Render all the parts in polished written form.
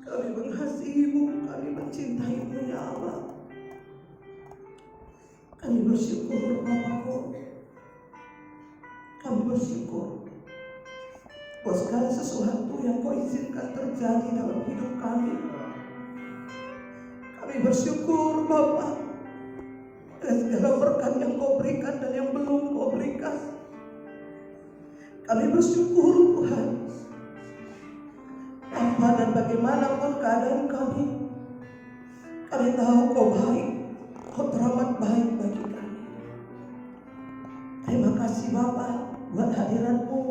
Kami mengasihi-Mu, kami mencintai-Mu ya Allah. Kami bersyukur Bapakku. Kami bersyukur buat segala sesuatu yang Kau izinkan terjadi dalam hidup kami. Kami bersyukur Bapa dengan segala berkat yang Kau berikan dan yang belum Kau berikan. Kami bersyukur Tuhan Bapa, dan bagaimanapun keadaan kami tahu Kau baik, Kau teramat baik bagi kami. Terima kasih Bapa buat hadirat-Mu.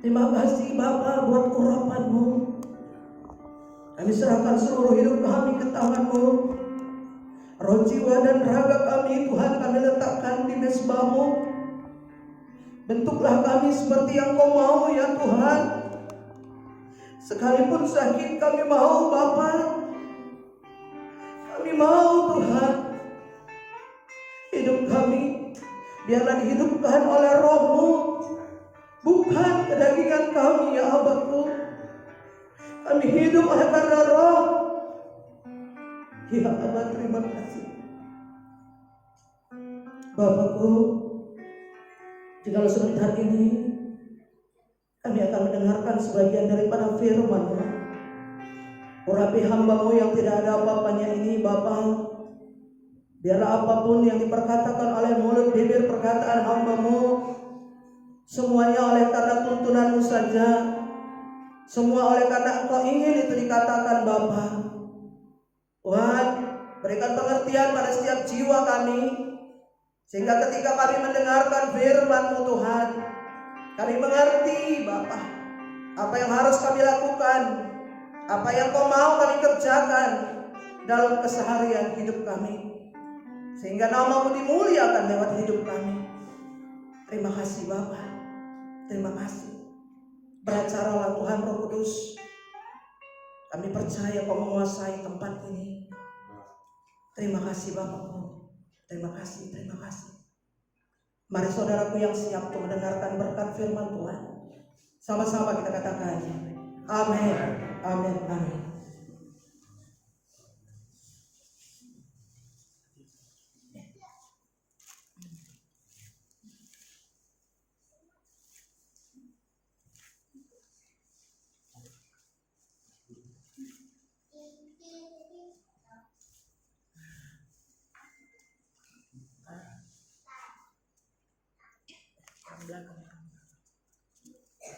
Terima kasih Bapa buat urapan-Mu. Kami serahkan seluruh hidup kami ke tangan-Mu. Roh, jiwa, dan raga kami Tuhan kami letakkan di mezbah-Mu. Bentuklah kami seperti yang Kau mau ya Tuhan. Sekalipun sakit kami mau Bapa. Kami mau Tuhan. Hidup kami biarlah dihidupkan oleh Roh-Mu, bukan kedagingan kami ya Bapa. Kami hidup oleh karena Roh. Ya Allah, terima kasih Bapakku. Jika sebentar ini kami akan mendengarkan sebagian daripada firman-Mu. Urapi hamba-Mu yang tidak ada apa-apanya ini Bapa. Biarlah apapun yang diperkatakan oleh mulut bibir perkataan hamba-Mu, semuanya oleh karena tuntunan-Mu saja. Semua oleh karena Engkau ingin itu dikatakan Bapa. Tuhan, berikan pengertian pada setiap jiwa kami, sehingga ketika kami mendengarkan firman-Mu Tuhan, kami mengerti Bapa apa yang harus kami lakukan, apa yang Kau mau kami kerjakan dalam keseharian hidup kami, sehingga nama-Mu dimuliakan lewat hidup kami. Terima kasih Bapa, terima kasih. Beracaralah Tuhan Roh Kudus. Kami percaya Kau menguasai tempat ini. Terima kasih Bapakku. Terima kasih, terima kasih. Mari saudaraku yang siap untuk mendengarkan berkat firman Tuhan, sama-sama kita katakan amin, amin, amin.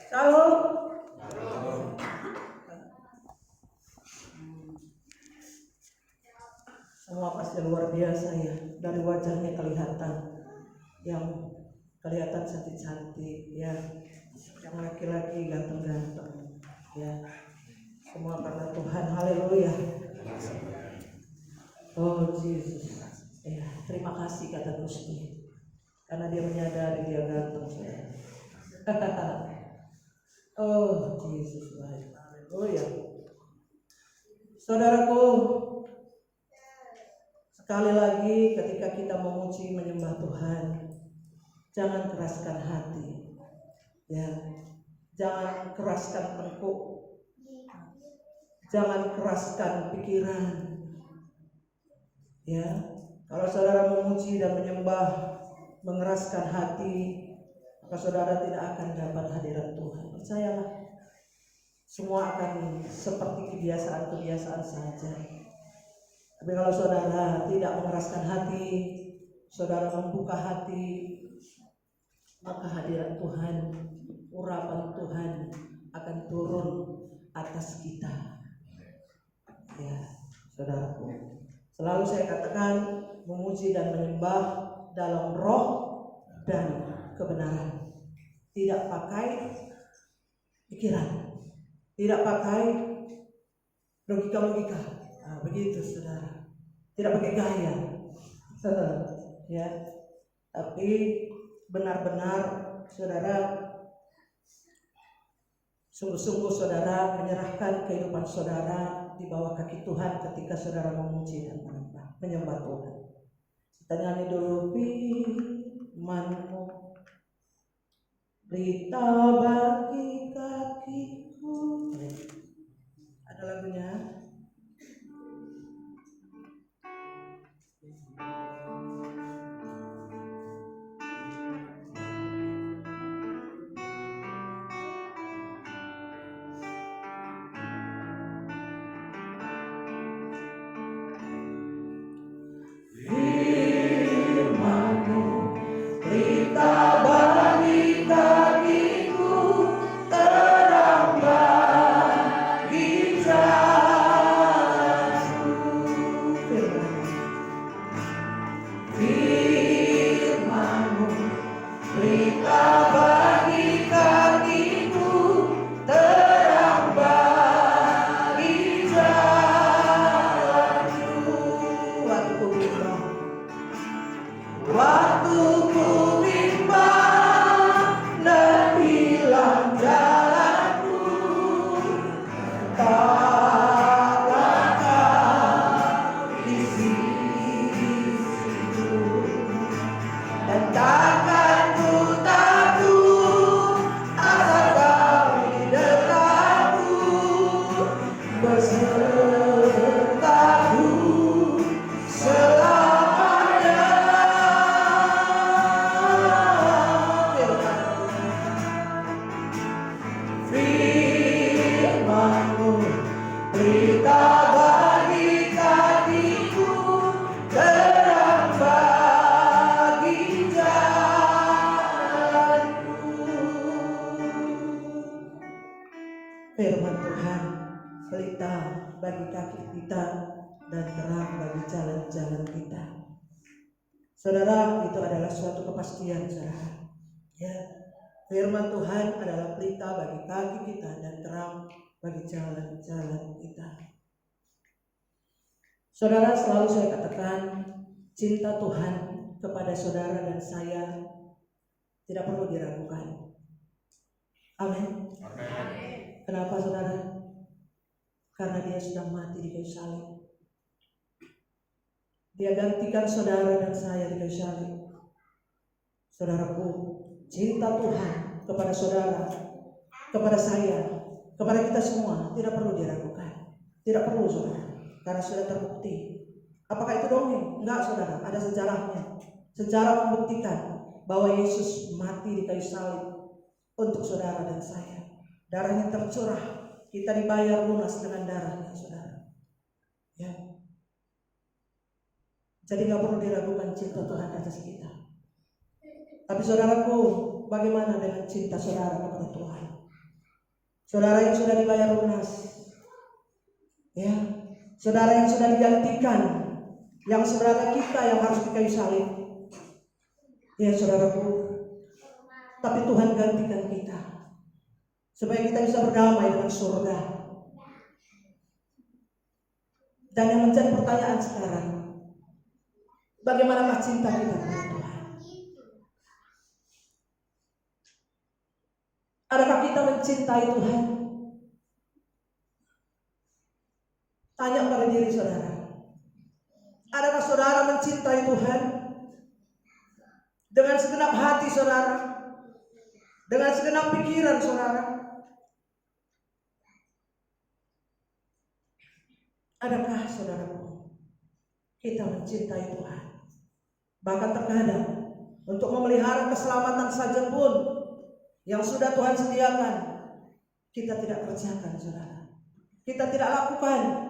Shalom. Semua pasti luar biasa ya. Dari wajahnya kelihatan, yang kelihatan cantik-cantik ya, yang laki-laki ganteng-ganteng ya. Semua karena Tuhan. Haleluya. Oh Yesus ya, terima kasih kata Gusti, karena Dia menyadari Dia ganteng ya. Oh Yesus baik. Oh ya, saudaraku, sekali lagi ketika kita memuji menyembah Tuhan, jangan keraskan hati ya, jangan keraskan tengkuk, jangan keraskan pikiran ya. Kalau saudara memuji dan menyembah mengeraskan hati, maka saudara tidak akan dapat hadirat Tuhan. Percayalah, semua akan seperti kebiasaan-kebiasaan saja. Tapi kalau saudara tidak mengeraskan hati, saudara membuka hati, maka hadirat Tuhan, urapan Tuhan akan turun atas kita. Ya, saudaraku, selalu saya katakan memuji dan menyembah dalam roh dan kebenaran. Tidak pakai pikiran, tidak pakai logika-logika. Nah, begitu saudara. Tidak pakai gaya. Ya. Tapi benar-benar saudara, sungguh-sungguh saudara menyerahkan kehidupan saudara di bawah kaki Tuhan ketika saudara memuji dan menyembah Tuhan. Kita nyanyi dulu firman-Mu, berita bagi kakiku, pelita bagi kakiku, terang bagi jalanku. Firman Tuhan, pelita bagi kaki kita dan terang bagi jalan-jalan kita. Saudara, itu adalah suatu kepastian, saudara. Ya, firman Tuhan adalah pelita bagi kaki kita dan terang bagi jalan-jalan kita. Saudara, selalu saya katakan, cinta Tuhan kepada saudara dan saya tidak perlu diragukan. Amin. Kenapa, saudara? Karena dia sudah mati di kayu salib. Dia gantikan saudara dan saya di kayu salib. Saudaraku, cinta Tuhan kepada saudara, kepada saya, kepada kita semua tidak perlu diragukan. Tidak perlu, saudara, karena sudah terbukti. Apakah itu dongeng? Enggak, saudara, ada sejarahnya. Sejarah membuktikan bahwa Yesus mati di kayu salib untuk saudara dan saya. Darahnya tercurah, kita dibayar lunas dengan darahnya, saudara. Ya. Jadi gak perlu diragukan cinta Tuhan atas kita. Tapi saudaraku, bagaimana dengan cinta saudara kepada Tuhan? Saudara yang sudah dibayar lunas, ya, saudara yang sudah digantikan, yang saudara kita yang harus di kayu salib, ya saudaraku. Tapi Tuhan gantikan kita supaya kita bisa berdamai dengan surga. Dan yang menjadi pertanyaan sekarang, bagaimanakah cinta kita kepada Tuhan? Adakah kita mencintai Tuhan? Tanya pada diri saudara. Adakah saudara mencintai Tuhan? Dengan segenap hati saudara, dengan segenap pikiran saudara. Adakah saudaraku kita mencintai Tuhan? Bahkan terkadang untuk memelihara keselamatan saja pun yang sudah Tuhan sediakan, kita tidak kerjakan, saudara. Kita tidak lakukan.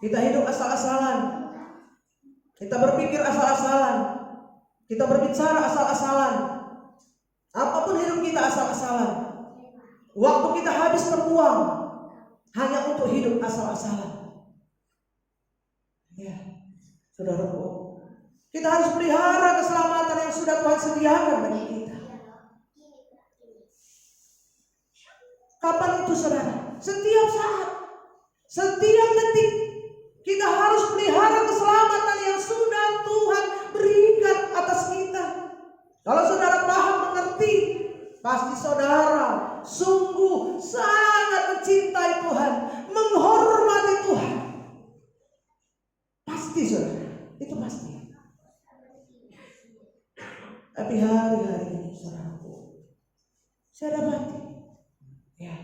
Kita hidup asal-asalan. Kita berpikir asal-asalan. Kita berbicara asal-asalan. Apapun hidup kita asal-asalan. Waktu kita habis terbuang hanya untuk hidup asal-asalan. Ya, saudaraku, kita harus pelihara keselamatan yang sudah Tuhan sediakan bagi kita. Kapan itu, saudara? Setiap saat, setiap detik, kita harus pelihara keselamatan yang sudah Tuhan berikan atas kita. Kalau saudara paham, mengerti, pasti saudara sungguh sangat mencintai Tuhan, menghormati Tuhan. Pasti, saudara, itu pasti. Tapi hari-hari ini, saudaraku, saya dapati, ya,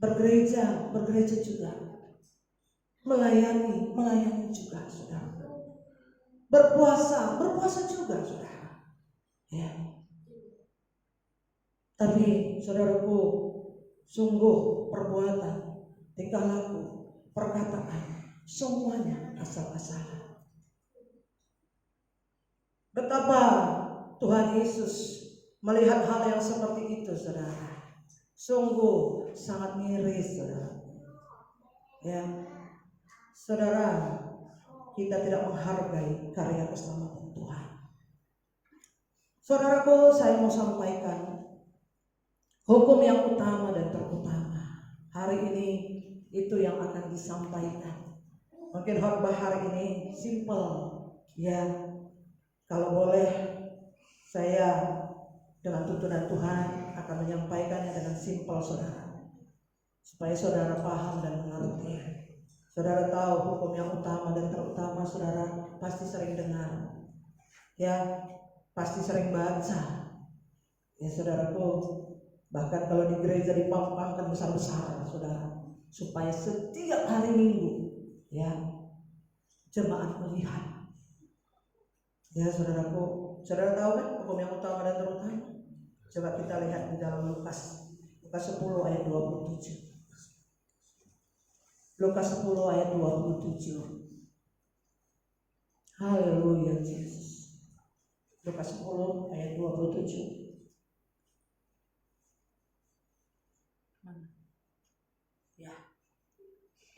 bergereja juga, melayani juga, saudara. Berpuasa juga, saudara. Ya. Tapi saudaraku, sungguh perbuatan, tingkah laku, perkataan, semuanya asal-asalan. Betapa Tuhan Yesus melihat hal yang seperti itu, saudara. Sungguh sangat miris, saudara. Ya, saudara, kita tidak menghargai karya keselamatan Tuhan. Saudaraku, saya mau sampaikan hukum yang utama dan terutama hari ini itu yang akan disampaikan. Mungkin khotbah hari ini simple, ya. Kalau boleh, saya dengan tuntunan Tuhan akan menyampaikannya dengan simpel, saudara, supaya saudara paham dan mengerti. Saudara tahu hukum yang utama dan terutama, saudara pasti sering dengar, ya, pasti sering baca, ya saudaraku. Bahkan kalau di gereja dipampangkan besar-besar, saudara, supaya setiap hari Minggu, ya, jemaat melihat. Ya saudaraku, saudara tahu kan hukum yang utama dan terutama? Coba kita lihat di dalam Lukas 10 ayat 27. Lukas 10 ayat 27. Haleluya Yesus. Lukas 10 ayat 27. Ya.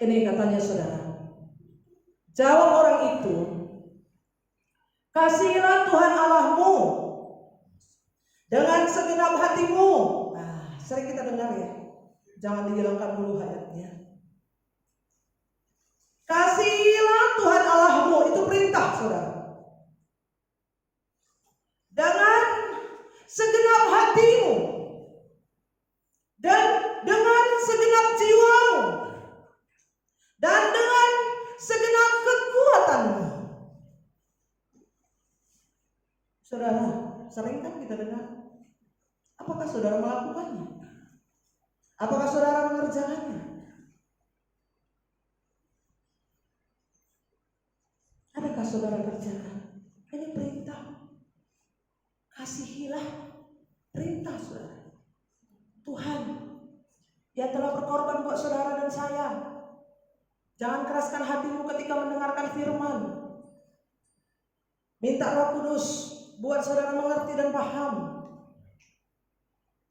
Ini katanya saudara. Jawab orang itu, kasihilah Tuhan Allahmu dengan segenap hatimu. Nah, sering kita dengar ya. Jangan dihilangkan dulu ayatnya. Kasihilah Tuhan Allahmu, itu perintah saudara. Dengan segenap hatimu dan dengan segenap jiwamu dan dengan segenap kekuatanmu. Saudara, sering kan kita dengar? Apakah saudara melakukannya? Apakah saudara mengerjakannya? Adakah saudara kerjakan? Ini perintah. Kasihilah, perintah saudara. Tuhan yang telah berkorban buat saudara dan saya. Jangan keraskan hatimu ketika mendengarkan firman. Minta Roh Kudus buat saudara mengerti dan paham.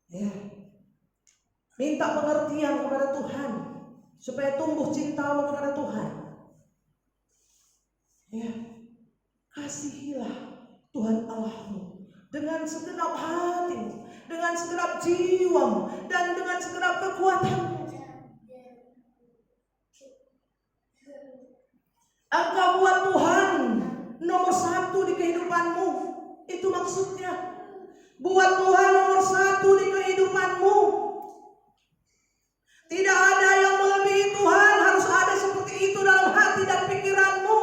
Ya. Minta pengertian kepada Tuhan supaya tumbuh cintamu kepada Tuhan. Ya. Kasihilah Tuhan Allahmu dengan segenap hatimu, dengan segenap jiwamu, dan dengan segenap kekuatanmu. Engkau buat Tuhan nomor satu di kehidupanmu. Itu maksudnya. Buat Tuhan nomor satu di kehidupanmu. Tidak ada yang melebihi Tuhan. Harus ada seperti itu dalam hati dan pikiranmu.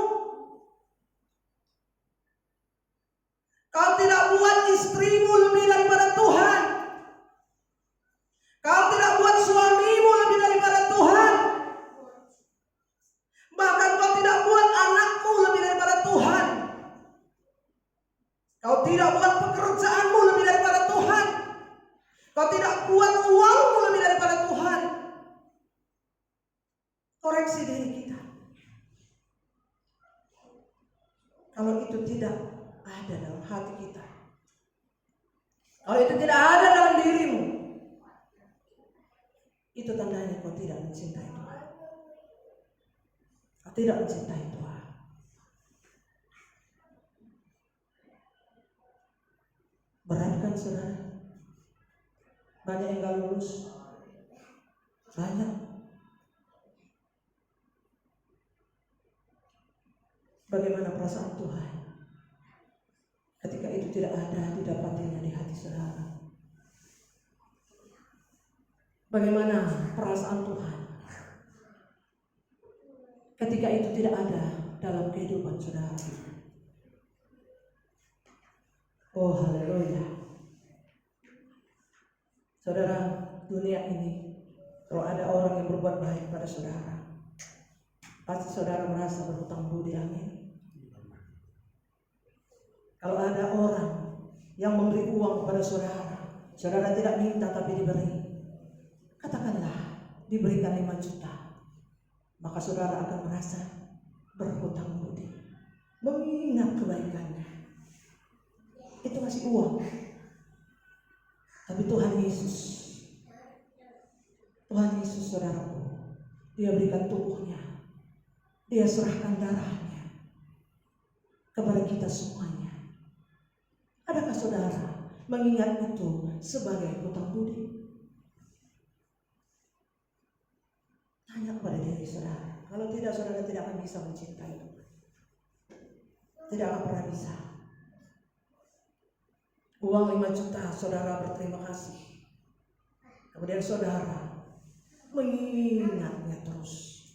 Kau tidak buat istrimu lebih daripada Tuhan. Kau tidak buat suamimu lebih daripada Tuhan. Bahkan kau tidak buat anakmu lebih daripada Tuhan. Kau tidak buat pekerjaanmu lebih daripada Tuhan. Kau tidak buat uangmu lebih daripada Tuhan. Koreksi diri kita. Kalau itu tidak ada dalam hati kita, kalau itu tidak ada dalam dirimu, itu tandanya kau tidak mencintai Tuhan. Kau tidak mencintai Tuhan. Berat kan saudara? Banyak yang gak lulus. Banyak. Bagaimana perasaan Tuhan ketika itu tidak ada didapatinya di hati saudara? Bagaimana perasaan Tuhan ketika itu tidak ada dalam kehidupan saudara? Oh haleluya. Saudara, dunia ini kalau ada orang yang berbuat baik pada saudara, pasti saudara merasa berhutang budi. Amin. Kalau ada orang yang memberi uang kepada saudara, saudara tidak minta tapi diberi, katakanlah diberikan 5 juta, maka saudara akan merasa berhutang budi, mengingat kebaikannya. Itu masih uang. Tapi Tuhan Yesus saudaraku, Dia berikan tubuhnya, Dia serahkan darahnya kepada kita semuanya. Adakah saudara mengingat itu sebagai hutang budi? Tanya kepada diri saudara. Kalau tidak, saudara tidak akan bisa mencintai Tuhan. Tidak akan pernah bisa. Uang 5 juta, saudara berterima kasih. Kemudian saudara mengingatnya terus.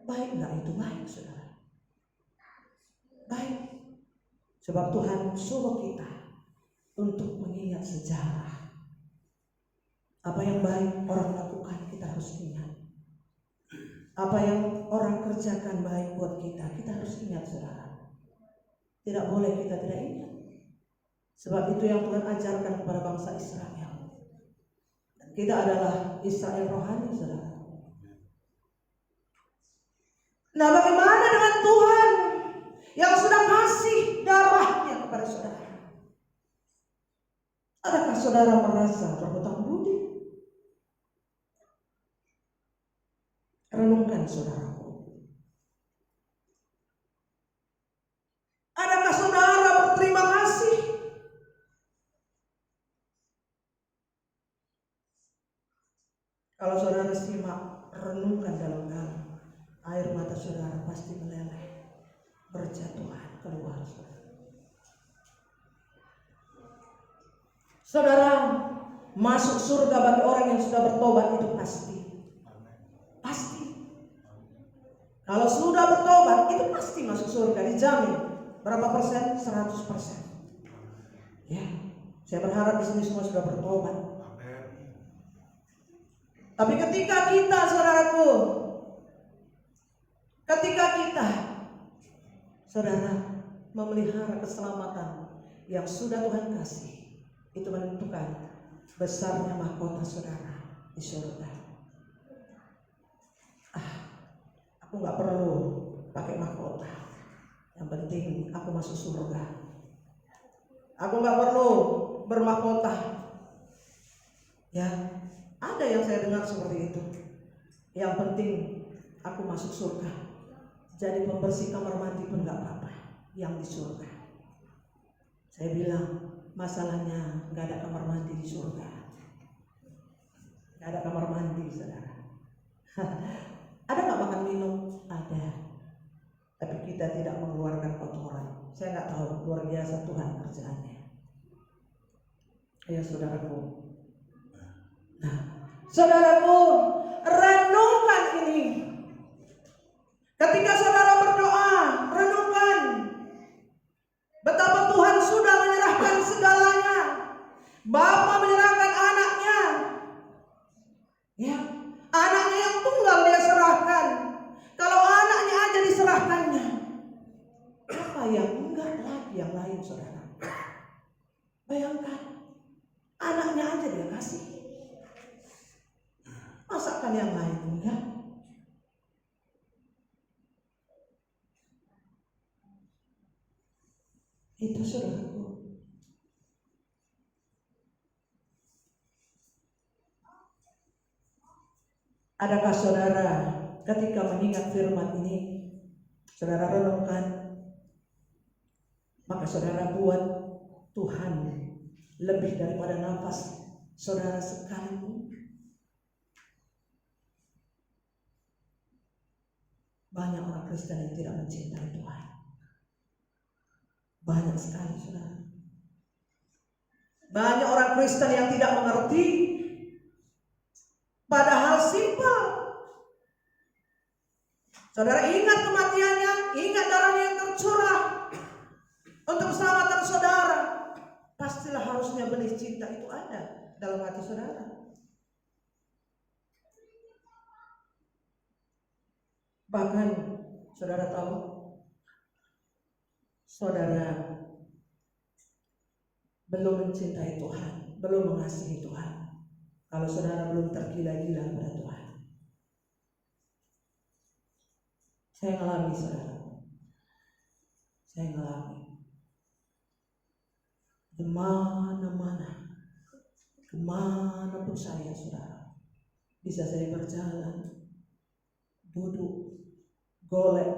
Baik nggak itu? Baik saudara. Baik. Sebab Tuhan suruh kita untuk mengingat sejarah. Apa yang baik orang lakukan kita harus ingat. Apa yang orang kerjakan baik buat kita, kita harus ingat saudara. Tidak boleh kita tidak ingat. Sebab itu yang Tuhan ajarkan kepada bangsa Israel. Dan kita adalah Israel rohani saudara. Nah, bagaimana dengan Tuhan yang sudah kasih darahnya kepada saudara? Adakah saudara merasa berhutang budi? Renungkan saudaraku. Adakah saudara berterima kasih? Kalau saudara simak, renungkan dalam-dalam, air mata saudara pasti meleleh, berjatuhan keluar. Saudara, masuk surga bagi orang yang sudah bertobat itu pasti. Pasti. Kalau sudah bertobat itu pasti masuk surga, dijamin. Berapa persen? 100%. Ya, saya berharap di sini semua sudah bertobat. Tapi ketika kita, saudaraku, saudara, memelihara keselamatan yang sudah Tuhan kasih, itu menentukan besarnya mahkota saudara di surga. Aku gak perlu pakai mahkota, yang penting aku masuk surga. Aku gak perlu bermahkota. Ya, ada yang saya dengar seperti itu. Yang penting aku masuk surga. Jadi pembersih kamar mandi pun gak apa-apa yang di surga. Saya bilang, masalahnya gak ada kamar mandi di surga. Gak ada kamar mandi, saudara. Ada gak makan minum? Ada. Tapi kita tidak mengeluarkan kotoran. Saya gak tahu, luar biasa Tuhan kerjaannya. Ayo saudaraku. Nah, saudaraku, renungkan ini. Ketika saudara berdoa, renungkan betapa Tuhan sudah menyerahkan segalanya. Bapa menyerahkan anaknya. Ya, anaknya yang tunggal dia serahkan. Kalau anaknya aja diserahkannya, apa yang enggak lagi yang lain, saudara? Bayangkan, anaknya aja dia kasih. Masakan yang lain enggak? Itu saudaraku. Adakah saudara ketika mengingat firman ini, saudara renungkan, maka saudara buat Tuhan lebih daripada nafas saudara sekalipun? Banyak orang Kristen yang tidak mencintai Tuhan. Banyak sekali, saudara. Banyak orang Kristen yang tidak mengerti. Padahal simpel. Saudara ingat kematiannya, ingat darahnya yang tercurah untuk keselamatan saudara. Pastilah harusnya benih cinta itu ada dalam hati saudara. Bahkan saudara tahu, saudara belum mencintai Tuhan, belum mengasihi Tuhan, kalau saudara belum tergila-gila pada Tuhan. Saya ngalami, saudara. Saya ngalami. Kemana pun saya, saudara, bisa saya berjalan, duduk, golek,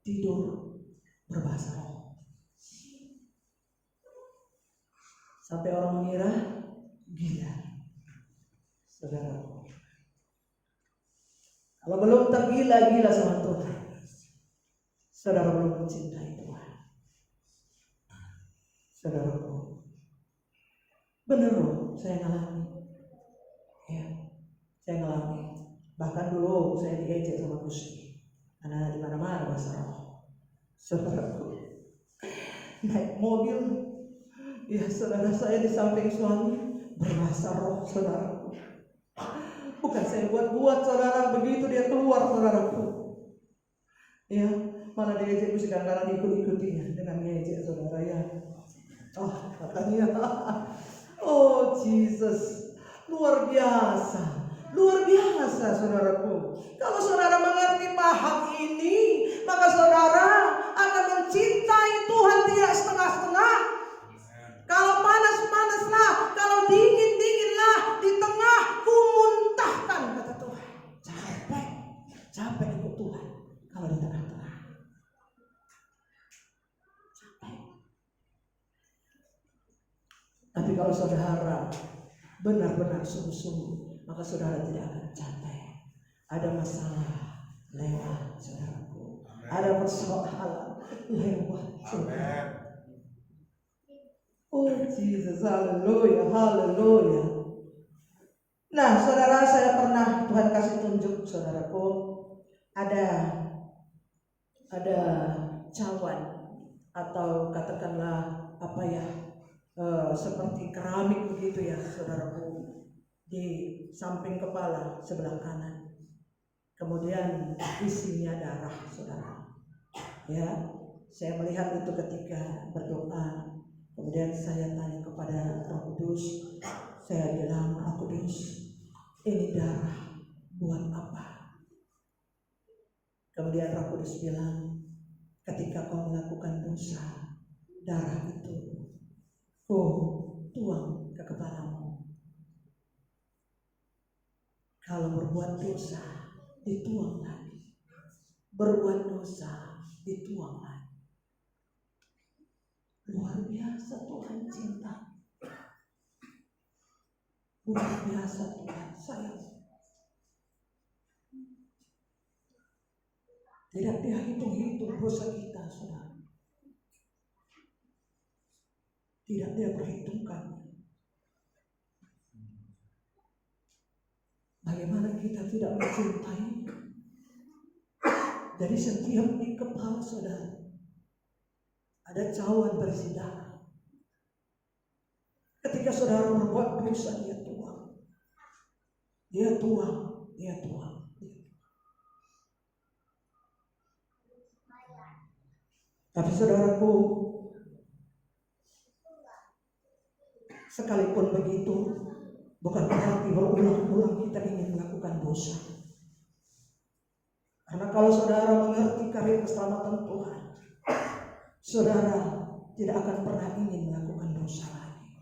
tidur, berbahasa roh. Sampai orang mengira gila. Saudara, kalau belum tergila-gila sama Tuhan, saudara belum mencintai Tuhan. Saudaraku, benar loh, saya ngalami. Ya, saya ngalami. Bahkan dulu saya diejek sama Gusti. Karena di mana-mana bahasa roh. Saudaraku, naik mobil, ya saudara saya di samping suami berbahasa roh, saudaraku. Bukan saya buat-buat, saudara, begitu dia keluar, saudaraku. Ya, malah diejek Gusti karena diikut-ikutinya dengan ngejek, saudara ya. Oh, katanya, oh Jesus, luar biasa. Luar biasa saudaraku. Kalau saudara mengerti paham ini, maka saudara akan mencintai Tuhan tidak setengah-setengah. Kalau panas-panaslah, kalau dingin-dinginlah, di tengah ku muntahkan, kata Tuhan. Capek ikut Tuhan kalau di tengah-tengah. Capek. Tapi kalau saudara benar-benar sungguh-sungguh, maka saudara tidak akan capek. Ada masalah lewat, saudaraku. Ada persoalan lewat, saudara. Oh Jesus, haleluya, haleluya. Nah, saudara, saya pernah Tuhan kasih tunjuk, saudaraku, ada cawan atau katakanlah apa ya, seperti keramik begitu ya, saudaraku, di samping kepala sebelah kanan. Kemudian isinya darah, saudara. Ya, saya melihat itu ketika berdoa. Kemudian saya tanya kepada Roh Kudus. Saya bilang, Roh Kudus, ini darah buat apa? Kemudian Roh Kudus bilang, ketika kau melakukan dosa, darah itu tuang ke kepalamu. Kalau berbuat dosa, dituang lagi. Berbuat dosa, dituang lagi. Luar biasa Tuhan cinta. Luar biasa Tuhan sayang. Tidak dia hitung-hitung dosa kita, saudara. Tidak dia perhitungkan. Bagaimana kita tidak mencintai? Dari setiap di kepala saudara ada cawan berisi darah. Ketika saudara berbuat dosa, dia tuang. Dia tuang, dia tuang. Tapi saudaraku, sekalipun begitu, bukan berarti berulang-ulang kita ingin melakukan dosa. Karena kalau saudara mengerti karya keselamatan Tuhan, saudara tidak akan pernah ingin melakukan dosa lagi.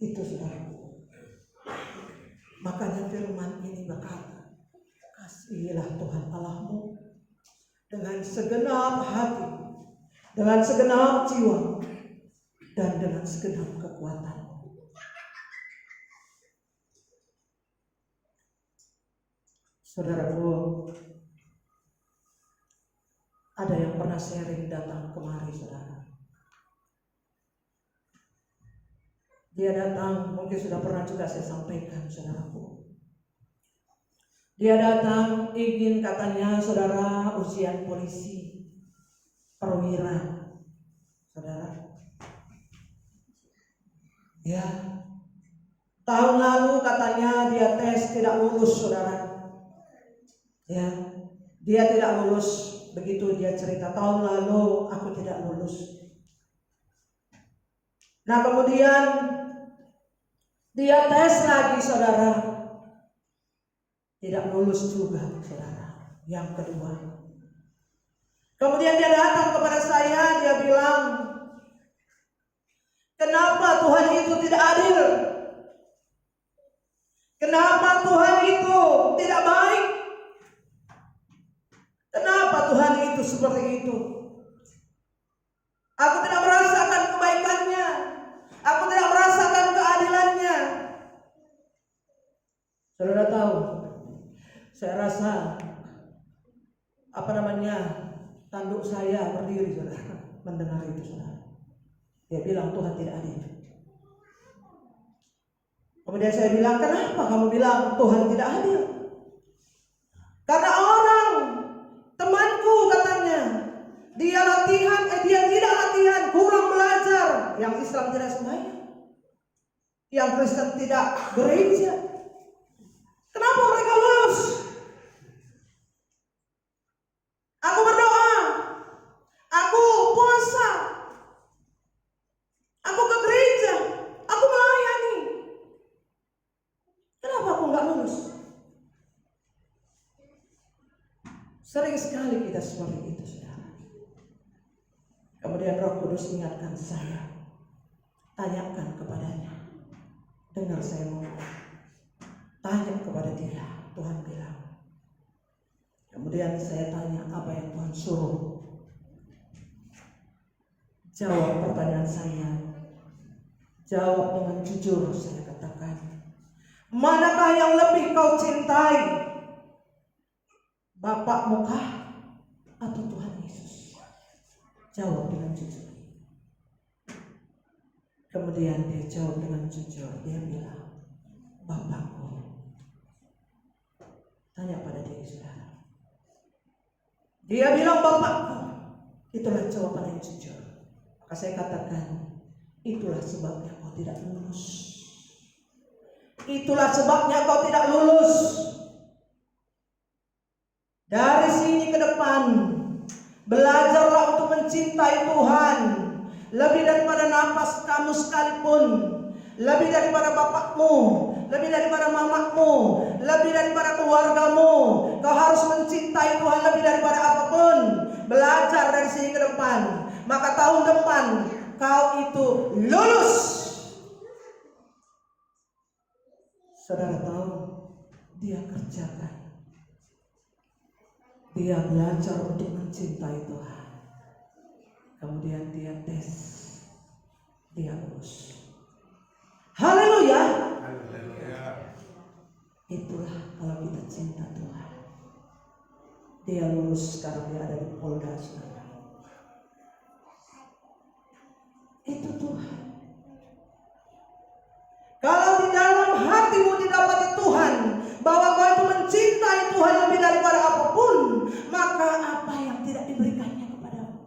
Itu saudaraku. Makanya firman ini berkata, kasihilah Tuhan Allahmu dengan segenap hati, dengan segenap jiwa, dan dengan segenap kekuatan. Saudaraku, ada yang pernah sharing datang kemari, saudara. Dia datang, mungkin sudah pernah juga saya sampaikan, saudaraku. Dia datang ingin, katanya, saudara, ujian polisi, perwira, saudara. Ya, tahun lalu katanya dia tes tidak lulus, saudara. Ya, dia tidak lulus. Begitu dia cerita, tahun lalu aku tidak lulus. Nah, kemudian dia tes lagi, saudara. Tidak lulus juga, saudara. Yang kedua. Kemudian dia datang kepada saya, dia bilang, kenapa Tuhan itu tidak adil? Kenapa Tuhan itu tidak baik? Kenapa Tuhan itu seperti itu? Aku tidak merasakan kebaikannya. Aku tidak merasakan keadilannya. Saudara tahu, saya rasa tanduk saya berdiri, saudara, mendengar itu, saudara. Dia bilang Tuhan tidak adil. Kemudian saya bilang, kenapa kamu bilang Tuhan tidak adil? Karena orang temanku katanya, dia tidak latihan, kurang belajar. Yang Islam tidak sembahyang, yang Kristen tidak gereja. Kenapa mereka lulus? Aku berdoa, aku puasa, aku ke gereja, aku melayani. Kenapa aku nggak lulus? Sering sekali kita seperti itu, saudara. Kemudian Roh Kudus ingatkan saya, tanyakan kepadanya. Dengar saya ngomong, tanya kepada dia. Tuhan bilang. Kemudian saya tanya, apa yang Tuhan suruh? Jawab pertanyaan saya. Jawab dengan jujur, saya katakan, manakah yang lebih kau cintai? Bapakmu kah atau Tuhan Yesus? Jawab dengan jujur. Kemudian dia jawab dengan jujur. Dia bilang, Bapakku. Tanya pada diri saudara. Dia bilang Bapakku. Itulah jawaban yang jujur. Maka saya katakan, itulah sebabnya kau tidak lulus. Itulah sebabnya kau tidak lulus. Dari sini ke depan, belajarlah untuk mencintai Tuhan. Lebih daripada nafas kamu sekalipun. Lebih daripada bapakmu. Lebih daripada mamamu. Lebih daripada keluargamu. Kau harus mencintai Tuhan lebih daripada apapun. Belajar dari sini ke depan. Maka tahun depan kau itu lulus. Saudara tahu, dia kerjakan. Dia belajar untuk mencintai Tuhan. Kemudian dia tes. Dia lulus. Haleluya. Itulah kalau kita cinta Tuhan. Dia lulus, sekarang dia ada di Polda, saudara. Itu Tuhan. Kalau di dalam hatimu didapati Tuhan, bahwa kau itu mencintai Tuhan lebih daripada apapun, maka apa yang tidak diberikannya kepadamu?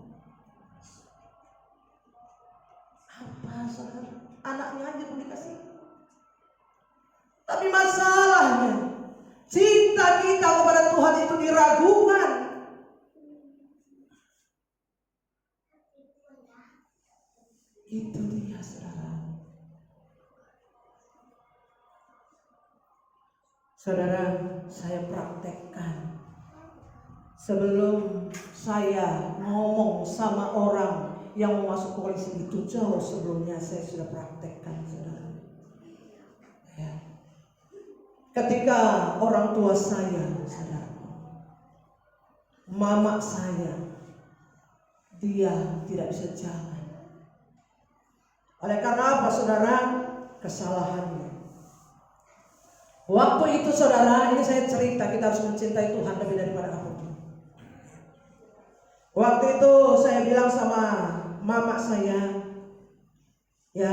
Apa, saudara? Anaknya aja pun dikasih. Tapi masalahnya, cinta kita kepada Tuhan itu diragukan. Itu dia, saudara. Saudara, saya praktekkan. Sebelum saya ngomong sama orang yang mau masuk polisi itu, jauh sebelumnya saya sudah praktekkan, saudara. Ya. Ketika orang tua saya, saudara, mama saya, dia tidak bisa jalan. Oleh karena apa, saudara? Kesalahannya. Waktu itu, saudara, ini saya cerita, kita harus mencintai Tuhan lebih daripada apapun. Waktu itu saya bilang sama mama saya, ya,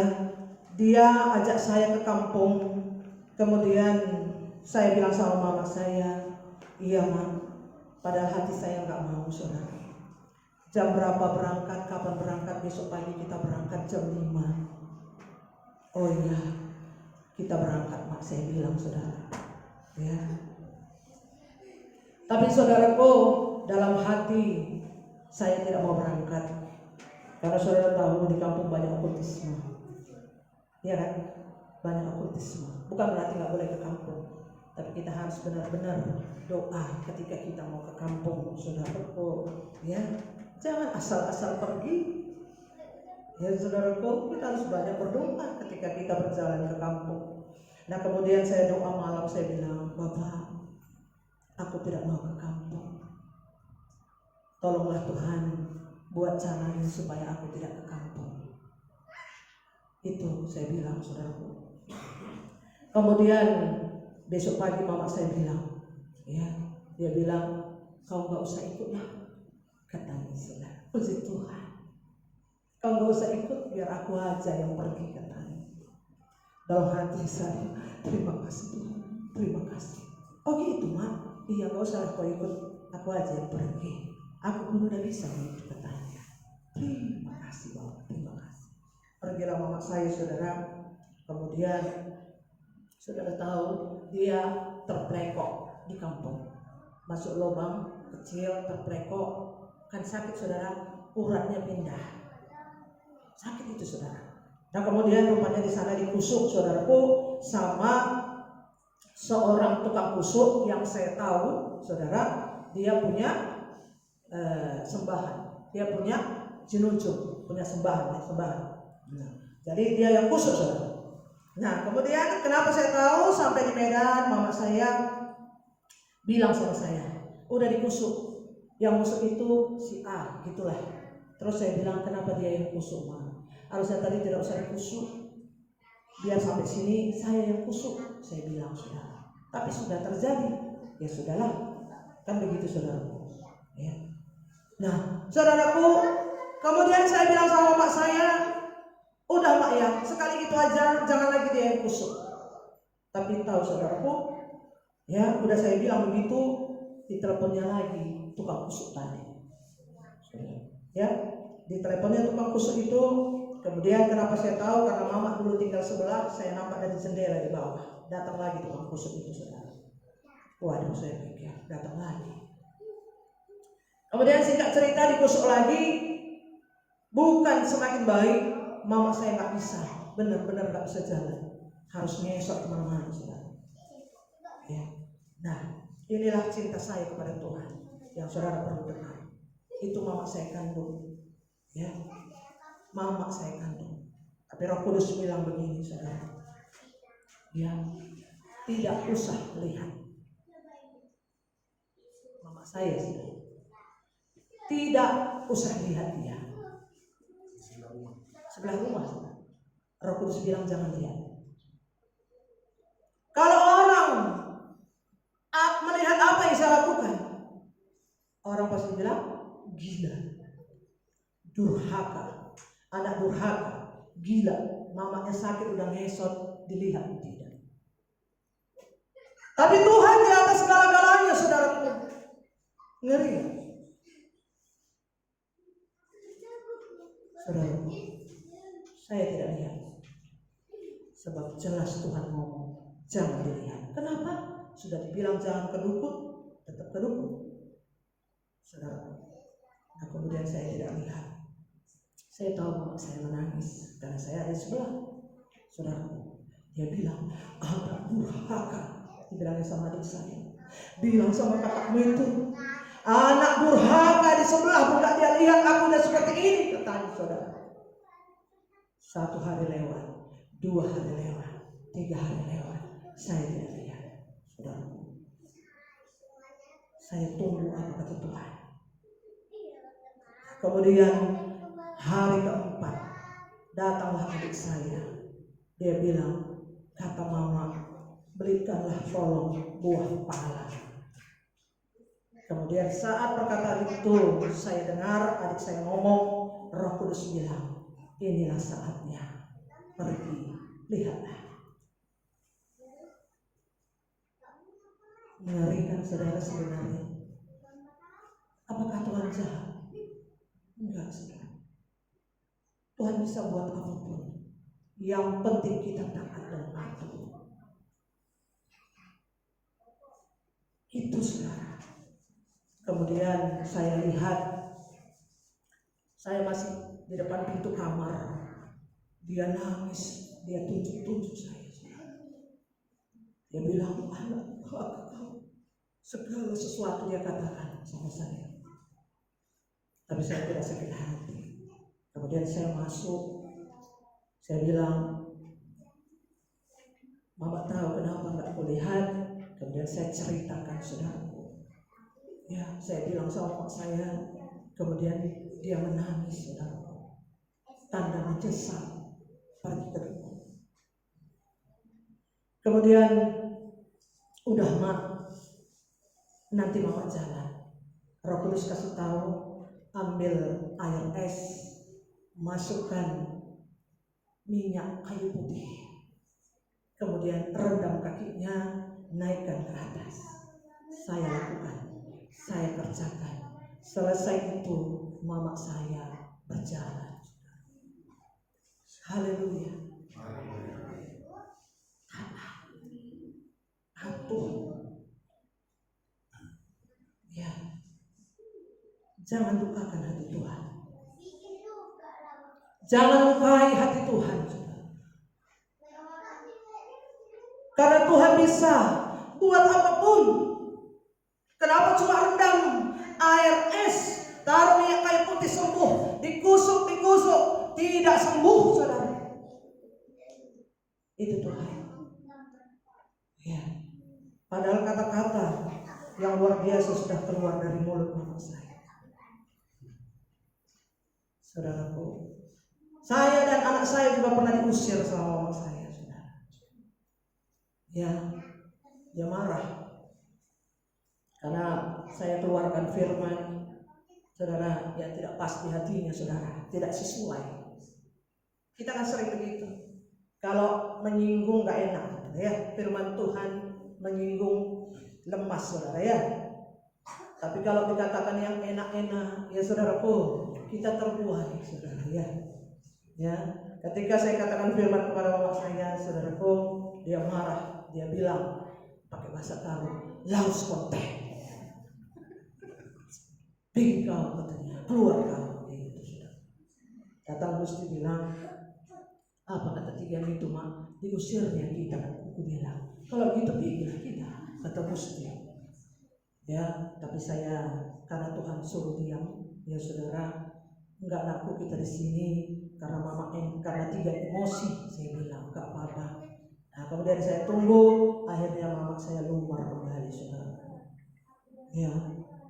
dia ajak saya ke kampung. Kemudian saya bilang sama mama saya, iya Mak, padahal hati saya nggak mau, saudara. Jam berapa berangkat, kapan berangkat, besok pagi kita berangkat jam 5. Oh iya, kita berangkat Mak, saya bilang, saudara. Ya. Tapi saudaraku, dalam hati saya tidak mau berangkat. Karena saudara tahu di kampung banyak okultisme. Ya kan? Banyak okultisme. Bukan berarti nggak boleh ke kampung. Tapi kita harus benar-benar doa ketika kita mau ke kampung, saudaraku. Ya. Jangan asal-asal pergi. Ya saudaraku, kita harus banyak berdoa ketika kita berjalan ke kampung. Nah kemudian saya doa malam, saya bilang, Bapak, aku tidak mau ke kampung. Tolonglah Tuhan, buat caranya supaya aku tidak ke kampung. Itu saya bilang, saudaraku. Kemudian besok pagi mama saya bilang, ya, dia bilang, kau nggak usah ikut lah, katanya, saudara. Puji Tuhan. Kau nggak usah ikut, biar aku aja yang pergi, katanya. Dalam hati saya, terima kasih Tuhan, terima kasih. Oh gitu Mak, iya nggak usah kau ikut, aku aja yang pergi. Aku pun udah bisa ikut, katanya. Terima kasih Bapak, terima kasih. Pergilah mama saya, saudara. Kemudian saudara tahu dia terpelekok di kampung, masuk lubang kecil, terpelekok, kan sakit, saudara. Uratnya pindah. Sakit itu, saudara. Nah kemudian rupanya di sana dikusuk, saudaraku, sama seorang tukang kusuk yang saya tahu, saudara, dia punya sembahan, dia punya jinujum, punya sembahan. Nah, jadi dia yang kusuk, saudara. Nah, kemudian kenapa saya tahu? Sampai di Medan, mama saya bilang sama saya, udah dikusuk, yang kusuk itu si A, gitulah. Terus saya bilang, kenapa dia yang kusuk, Ma? Harusnya tadi tidak usah dikusuk, biar sampai sini saya yang kusuk, saya bilang, saudara. Tapi sudah terjadi, ya sudahlah, kan begitu, saudara. Ya. Nah, saudaraku, kemudian saya bilang sama mak saya, udah mak ya, sekali itu aja, jangan lagi dia yang kusuk. Tapi tahu saudaraku, ya udah saya bilang begitu, diteleponnya lagi tukang kusuk tadi. Ya, diteleponnya tukang kusuk itu. Kemudian kenapa saya tahu? Karena mama dulu tinggal sebelah, saya nampak dari jendela di bawah. Datang lagi tukang kusuk itu, saudara. Waduh, saya pikir datang lagi. Kemudian singkat cerita dikusuk lagi, bukan semakin baik. Mama saya nggak bisa, benar-benar nggak bisa jalan, harus ngesot kemana-mana, saudara. Ya. Nah, inilah cinta saya kepada Tuhan yang saudara perlu dengar. Itu mama saya kandung, ya, mama saya kandung. Tapi Roh Kudus bilang begini, saudara, ya, tidak usah lihat. Mama saya sih, tidak usah lihat dia. Sebelah rumah. Roh Kudus bilang jangan lihat. Kalau orang melihat apa yang saya lakukan, orang pasti bilang gila, durhaka, anak durhaka, gila. Mamanya sakit udah ngesot, dilihat tidak. Tapi Tuhan di atas segala-galanya, saudaraku. Ngeri. Saudaraku, saya tidak lihat. Sebab jelas Tuhan ngomong, jangan dilihat. Kenapa? Sudah dibilang jangan kedukun, tetap kedukun. Saudara. Nah, kemudian saya tidak lihat. Saya tahu mama saya menangis karena saya ada di sebelah. Saudara, dia bilang, anak durhaka. Dibilangnya sama adik saya. Bilang sama kakakmu itu, anak durhaka di sebelah, bukan dia lihat aku udah seperti ini. Katanya, saudara. 1 hari lewat, 2 hari lewat, 3 hari lewat, saya tidak lihat. Saudara, saya tunggu apa kata Tuhan. Kemudian hari keempat datanglah adik saya. Dia bilang, kata mama, belikanlah tolong buah pala. Kemudian saat perkataan itu saya dengar adik saya ngomong, Roh Kudus bilang, inilah saatnya, pergi, lihatlah. Mengerikan, saudara, sebenarnya. Apakah Tuhan jahat? Enggak, saudara. Tuhan bisa buat apapun. Yang penting kita taat dan patuh. Itu, saudara. Kemudian saya lihat, saya masih di depan pintu kamar. Dia nangis, dia tunjuk-tunjuk saya. Dia bilang, anak kau, segala sesuatu dia katakan sama saya. Tapi saya tidak sakit hati. Kemudian saya masuk, saya bilang, mama tahu kenapa nggak aku lihat. Kemudian saya ceritakan, saudaraku. Ya, saya bilang sama mak saya. Kemudian dia menangis, saudaraku. Tanda menyesal, pergi ke rumah. Kemudian udah mak, nanti mama jalan. Roh Kudus kasih tahu, ambil air es, masukkan minyak kayu putih, kemudian rendam kakinya, naikkan ke atas. Saya lakukan, saya kerjakan. Selesai itu mama saya berjalan. Haleluya. Atur. Ya. Jangan lupakan hati Tuhan. Jangan lupai hati Tuhan. Karena Tuhan bisa buat apapun. Kenapa cuma rendam air es, taruh minyak kayu putih sembuh, dikusuk, tidak sembuh, saudara. Itu Tuhan. Ya. Padahal kata-kata yang luar biasa sudah keluar dari mulut mama saya. Saudaraku, saya dan anak saya juga pernah diusir sama mama saya, saudara. Ya, dia marah karena saya keluarkan firman, saudara, yang tidak pas di hatinya, saudara, tidak sesuai. Kita kan sering begitu. Kalau menyinggung gak enak, ya, firman Tuhan menyinggung lemas, saudara, ya. Tapi kalau dikatakan yang enak-enak, ya saudaraku, kita terbuai, saudara, ya. Ya, ketika saya katakan firman kepada bapak saya, saudaraku, dia marah, dia bilang pakai bahasa kami, laus konten, bingkau katanya, keluar kamu, itu sudah. Kata Gusti bilang, apa kata tiga itu mak, diusirnya kita, aku bilang, kalau gitu pergilah kita, kata Gusti. Ya, tapi saya karena Tuhan suruh diam, ya saudara, enggak laku kita di sini karena mama karena tiga emosi, saya bilang enggak apa-apa. Nah, kemudian saya tunggu, akhirnya mama saya lumar kembali, saudara. Ya,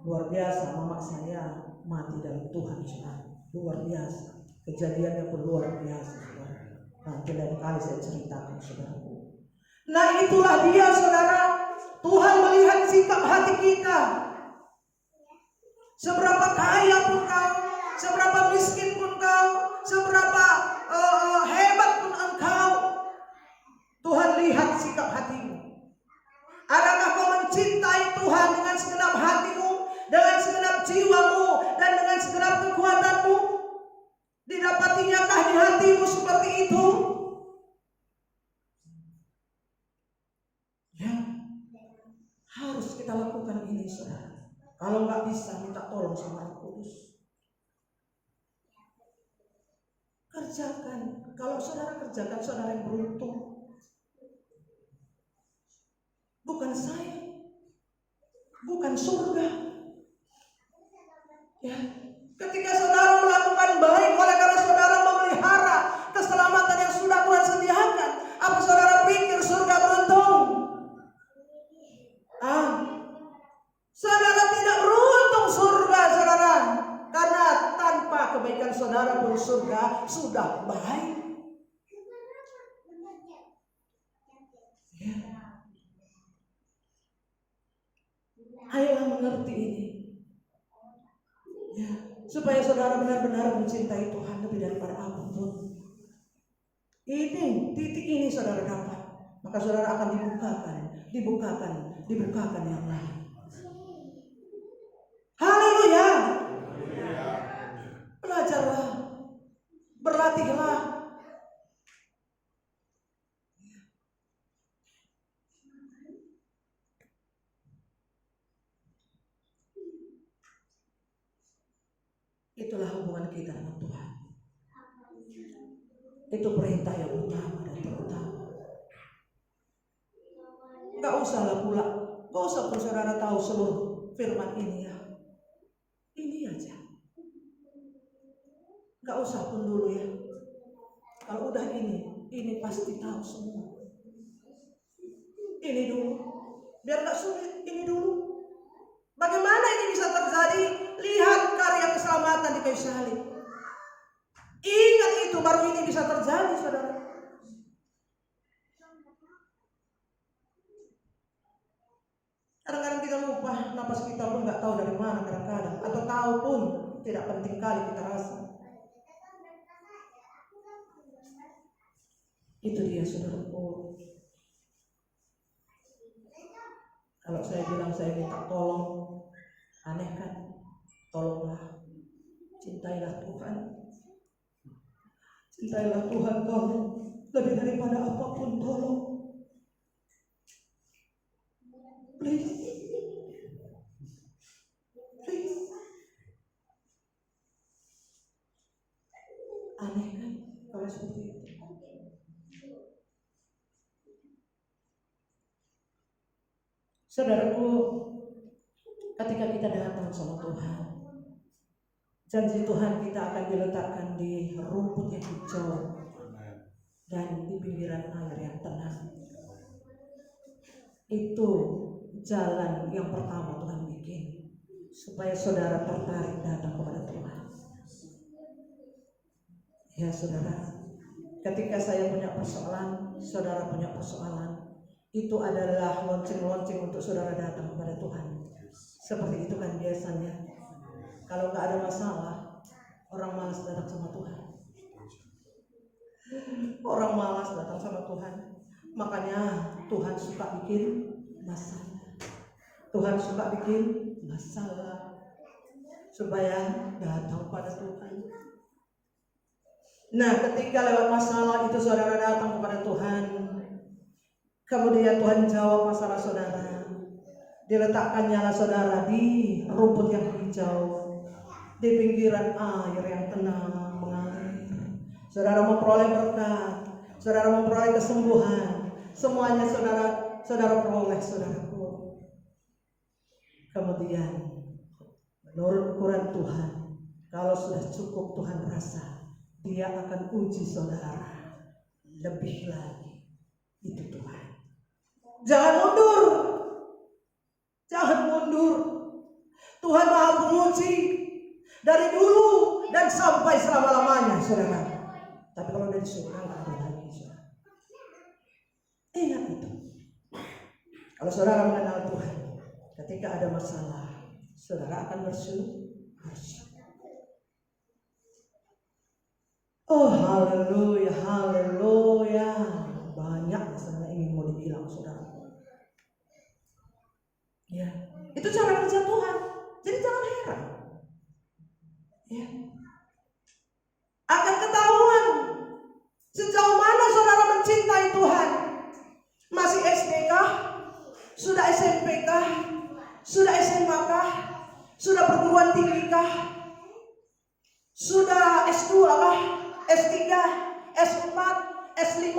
luar biasa, mama saya mati dalam Tuhan, saudara. Luar biasa, kejadiannya pun luar biasa, saudara. Nanti lain kali saya ceritakan, saudaraku. Nah, itulah dia, saudara. Tuhan melihat sikap hati kita. Seberapa kaya pun kau, seberapa miskin pun kau, seberapa hebat pun engkau, Tuhan lihat sikap hatimu. Adakah kau mencintai Tuhan dengan segenap hatimu, dengan segenap jiwamu, dan dengan segenap kekuatanmu? Didapatinyakah di hatimu seperti itu? Ya, harus kita lakukan ini, saudara. Kalau nggak bisa, minta tolong sama Roh Kudus. Kerjakan. Kalau saudara kerjakan, saudara yang beruntung. Bukan saya, bukan surga. Ya, ketika saudara melakukan baik oleh karena saudara memelihara keselamatan yang sudah Tuhan sediakan, apa saudara pikir surga beruntung? Saudara tidak beruntung surga, saudara, karena tanpa kebaikan saudara pun surga sudah baik. Ya. Ayolah mengerti ini, ya, supaya saudara benar-benar mencintai Tuhan lebih daripada apapun. Ini titik ini saudara dapat, maka saudara akan dibukakan yang lain. Haleluya. Belajarlah, berlatihlah. Itulah hubungan kita dengan Tuhan. Itu perintah yang utama dan terutama. Gak usahlah pula, gak usah pun saudara tahu seluruh firman ini, ya. Ini aja. Gak usah pun dulu, ya. Kalau udah ini pasti tahu semua. Ini dulu, biar gak sulit, ini dulu. Bagaimana ini bisa terjadi? Lihat karya keselamatan di kayu salib. Ingat itu, baru ini bisa terjadi, saudara. Kadang-kadang kita lupa, napas kita pun nggak tahu dari mana kadang-kadang, atau tahu pun tidak penting kali kita rasa. Itu dia, saudaraku. Kalau saya bilang saya minta tolong, aneh kan? Tolonglah, cintailah Tuhan. Cintailah Tuhan, tolong. Lebih daripada apapun, tolong. Please. Aneh kan kalau seperti itu. Saudaraku, ketika kita datang sama Tuhan, janji Tuhan kita akan diletakkan di rumput yang hijau dan di pinggiran air yang tenang. Itu jalan yang pertama Tuhan bikin supaya saudara tertarik datang kepada Tuhan. Ya saudara, ketika saya punya persoalan, saudara punya persoalan, itu adalah lonceng-lonceng untuk saudara datang kepada Tuhan. Seperti itu kan biasanya. Kalau nggak ada masalah, orang malas datang sama Tuhan. Orang malas datang sama Tuhan. Makanya Tuhan suka bikin masalah. Tuhan suka bikin masalah supaya datang pada Tuhan. Nah, ketika lewat masalah itu saudara datang kepada Tuhan, kemudian Tuhan jawab masalah saudara. Diletakkannya saudara di rumput yang hijau, di pinggiran air yang tenang mengalir. Saudara memperoleh berkat, saudara memperoleh kesembuhan, semuanya saudara peroleh, saudaraku. Kemudian menurut ukuran Tuhan, kalau sudah cukup Tuhan rasa, Dia akan uji saudara lebih lagi. Itu Tuhan. Jangan mundur. Jangan mundur. Tuhan Maha Penguji dari dulu dan sampai selama-lamanya, saudara. Tapi kalau dari surga nggak ada lagi, saudara. Ingat itu. Kalau saudara mengenal Tuhan, ketika ada masalah, saudara akan bersyukur. Oh haleluya, haleluya. Banyak masalah ingin mau dibilang, saudara. Ya, itu cara kerja Tuhan. Jadi jangan heran. Ya. Akan ketahuan sejauh mana saudara mencintai Tuhan. Masih SD kah? Sudah SMP kah? Sudah SMA kah? Sudah perguruan tinggi kah? Sudah S2 kah? S3, S4, S5?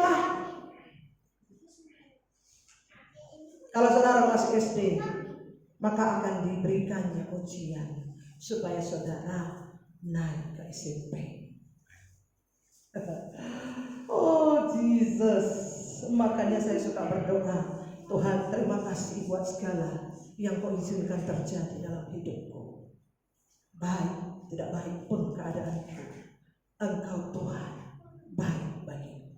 Kalau saudara masih SD, maka akan diberikannya ujian supaya saudara naik ke SMP. Oh Jesus, makanya saya suka berdoa, Tuhan terima kasih buat segala yang kau izinkan terjadi dalam hidupku. Baik, tidak baik pun keadaanku, Engkau Tuhan baik bagiku.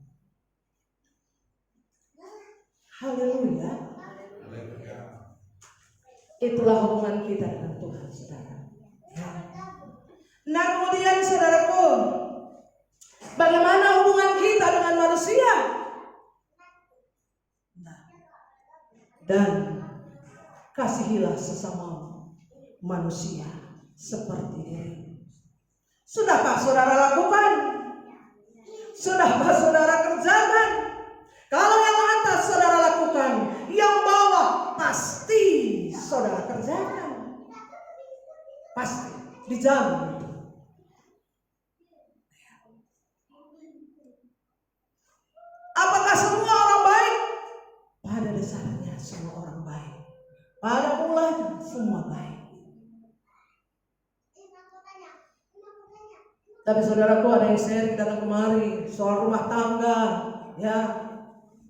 Haleluya. Itulah hubungan kita dengan Tuhan, saudara. Ya. Nah kemudian saudaraku, bagaimana hubungan kita dengan manusia? Nah, dan kasihilah sesama manusia seperti dirimu. Sudahkah saudara lakukan? Sudahkah saudara kerjakan? Kalau yang atas saudara lakukan, yang bawah pasti saudara kerjakan. Pasti dijamin itu. Apakah semua orang baik? Pada dasarnya semua orang baik. Pada mulanya semua baik. Tapi saudaraku, ada yang sharing datang kemari soal rumah tangga, ya,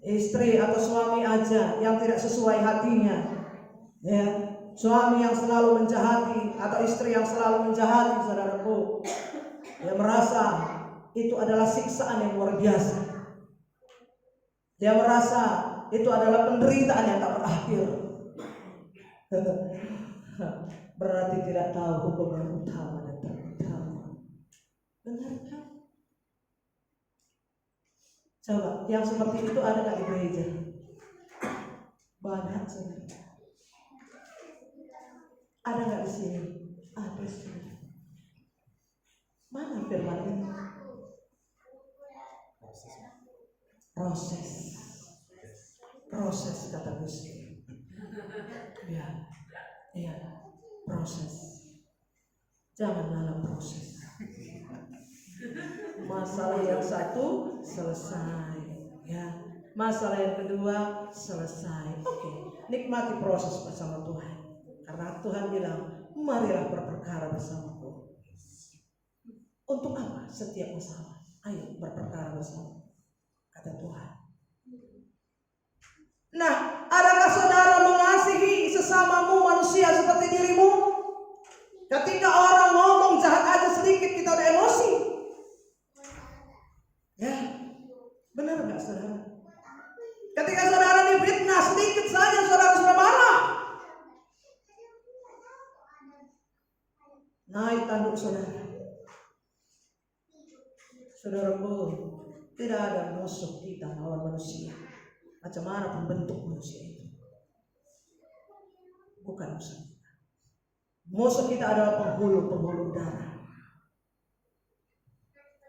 istri atau suami aja yang tidak sesuai hatinya, ya, suami yang selalu menjahati atau istri yang selalu menjahati, saudaraku, dia merasa itu adalah siksaan yang luar biasa. Dia merasa itu adalah penderitaan yang tak berakhir. Berarti tidak tahu hukum yang utama dan terutama. Benar kan? Coba, yang seperti itu ada nggak di gereja? Banyak sih. Ada nggak di sini? Ada sih. Mana firman ini? Proses kata Gusti. Ya, iya, proses. Jangan lalu proses. Masalah yang satu selesai, ya. Masalah yang kedua selesai. Oke. nikmati proses bersama Tuhan. Karena Tuhan bilang, marilah berperkara bersamaku. Untuk apa setiap masalah? Ayo berperkara bersama, kata Tuhan. Nah, adakah saudara mengasihi sesamamu manusia seperti dirimu? Ketika orang ngomong jahat aja sedikit kita udah emosi. Ya, benar gak saudara? Ketika saudara difitnah sedikit saja saudara sudah marah. Naik tanduk saudara. Saudaraku, tidak ada musuh kita lawan manusia. Macam mana pun bentuk manusia itu, bukan musuh kita. Musuh kita adalah penghulu darah.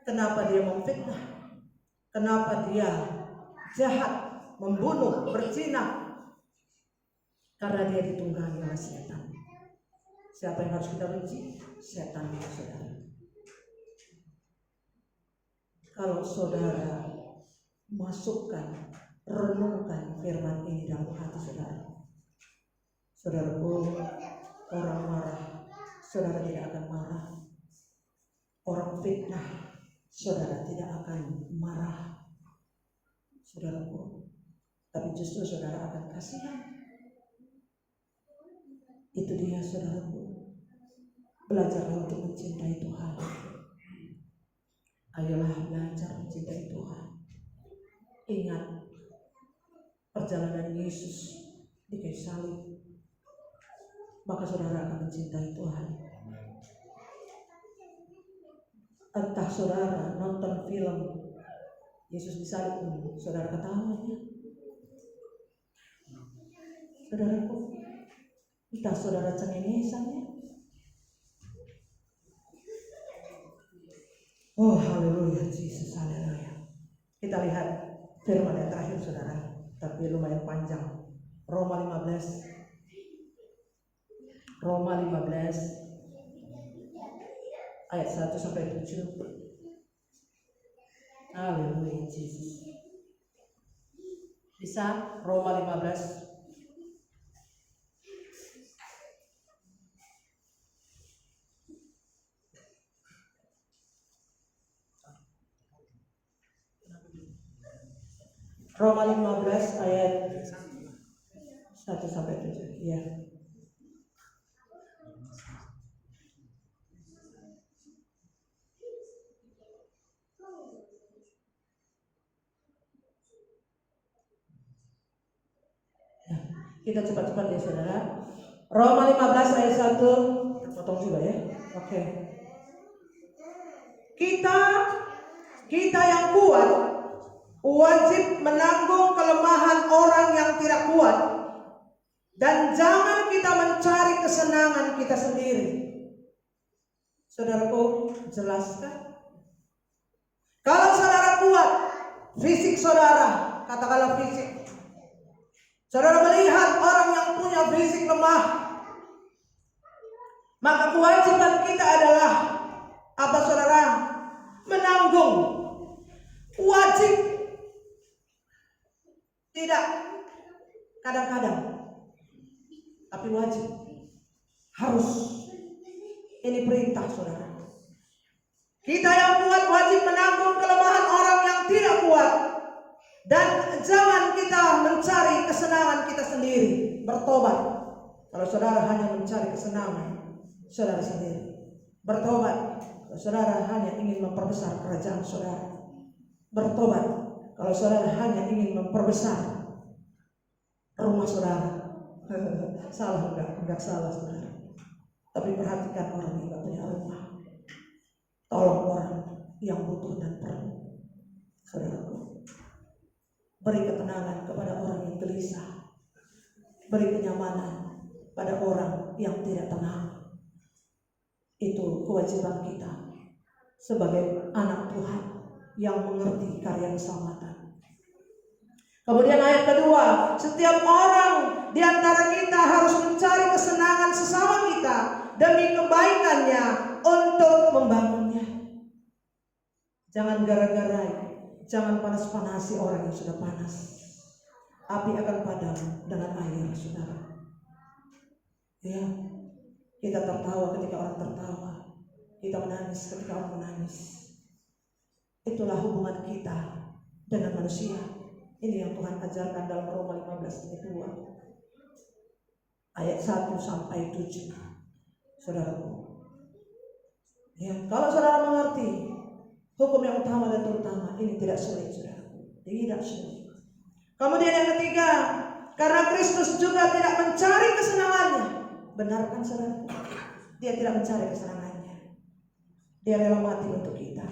Kenapa dia memfitnah? Kenapa dia jahat, membunuh, berzina? Karena dia ditunggangi oleh setan. Siapa yang harus kita benci? Setan, saudara. Kalau saudara masukkan, renungkan firman ini dalam hati saudara. Saudaraku, orang marah, saudara tidak akan marah. Orang fitnah, saudara tidak akan marah. Saudaraku, tapi justru saudara akan kasihan. Itu dia saudaraku. Belajarlah untuk mencintai Tuhan. Ayolah belajar mencintai Tuhan. Ingat perjalanan Yesus di kayu salib, maka saudara akan mencintai Tuhan. Entah saudara nonton film Yesus disalib, saudara ketawanya. Saudaraku, entah saudara cengengesannya. Oh haleluya, Yesus, haleluya. Kita lihat firman yang terakhir saudara, tapi lumayan panjang. Roma 15 ayat 1 sampai 7. Haleluya, Yesus. Bisa Roma 15 Roma 15 ayat 1 sampai 7. Ya. Kita cepat-cepat ya saudara. Roma 15 ayat 1. Terpotong juga ya. Oke. Kita yang kuat wajib menanggung kelemahan orang yang tidak kuat. Dan jangan kita mencari kesenangan kita sendiri. Saudaraku, jelaskan. Kalau saudara kuat, fisik saudara, katakanlah fisik. Saudara melihat orang yang punya fisik lemah, maka kewajiban kita adalah apa saudara? Menanggung. Wajib. Tidak kadang-kadang, tapi wajib. Harus. Ini perintah saudara. Kita yang kuat wajib menanggung kelemahan orang yang tidak kuat. Dan jangan kita mencari kesenangan kita sendiri. Bertobat. Kalau saudara hanya mencari kesenangan saudara sendiri, bertobat. Kalau saudara hanya ingin memperbesar kerajaan saudara, bertobat. Kalau saudara hanya ingin memperbesar rumah saudara, salah enggak salah saudara. Tapi perhatikan orang yang enggak punya rumah. Tolong orang yang butuh dan perlu. Saudaraku, beri ketenangan kepada orang yang gelisah. Beri kenyamanan pada orang yang tidak tenang. Itu kewajiban kita sebagai anak Tuhan yang mengerti karya keselamatan. Kemudian ayat kedua, setiap orang di antara kita harus mencari kesenangan sesama kita demi kebaikannya untuk membangunnya. Jangan gara-gara, jangan panas-panasi orang yang sudah panas. api akan padam dengan air, saudara. Ya, kita tertawa ketika orang tertawa, kita menangis ketika orang menangis. Itulah hubungan kita dengan manusia. Ini yang Tuhan ajarkan dalam Roma 15 ayat 2, ayat 1 sampai 7. Saudaraku, ya, kalau saudara mengerti hukum yang utama dan terutama, ini tidak sulit, saudaraku, tidak sulit. Kemudian yang ketiga, karena Kristus juga tidak mencari kesenangannya. Benar kan, saudara? Dia tidak mencari kesenangannya. Dia rela mati untuk kita.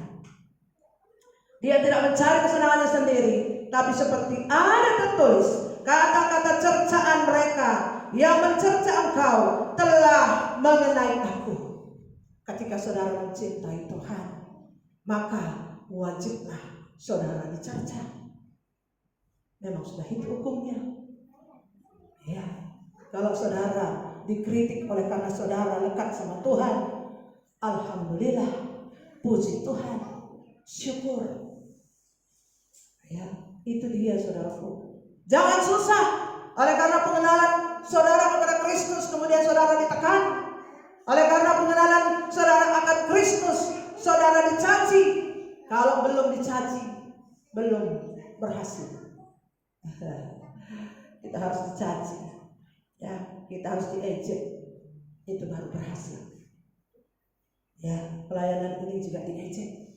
Dia tidak mencari kesenangannya sendiri, tapi seperti ada tertulis, kata-kata cercaan mereka yang mencerca engkau telah mengenai aku. Ketika saudara mencintai Tuhan, maka wajiblah saudara dicerca. Memang sudah itu hukumnya. Ya, kalau saudara dikritik oleh karena saudara lekat sama Tuhan, alhamdulillah, puji Tuhan, syukur. Ya, itu dia, saudaraku. Jangan susah oleh karena pengenalan saudara kepada Kristus kemudian saudara ditekan. Oleh karena pengenalan saudara akan Kristus, saudara dicaci. Kalau belum dicaci, belum berhasil. Kita harus dicaci, ya, kita harus diejek, itu baru berhasil. Ya, pelayanan ini juga diejek,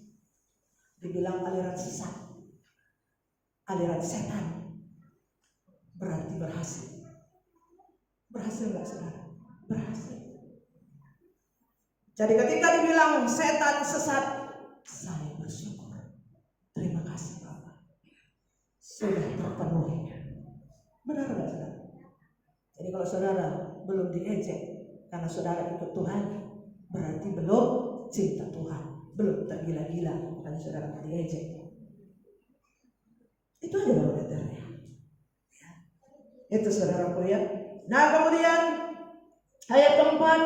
dibilang aliran sesat, aliran setan, berarti berhasil. Berhasil nggak, saudara? Berhasil. Jadi ketika dibilang setan sesat, saya bersyukur. Terima kasih Bapak, sudah terpenuhi. Benar nggak, saudara? Jadi kalau saudara belum diejek karena saudara ikut Tuhan, berarti belum cinta Tuhan, belum tergila-gila karena saudara diejek. Itu aja barometernya. Ya. Itu saudaraku, ya. Nah, kemudian ayat keempat,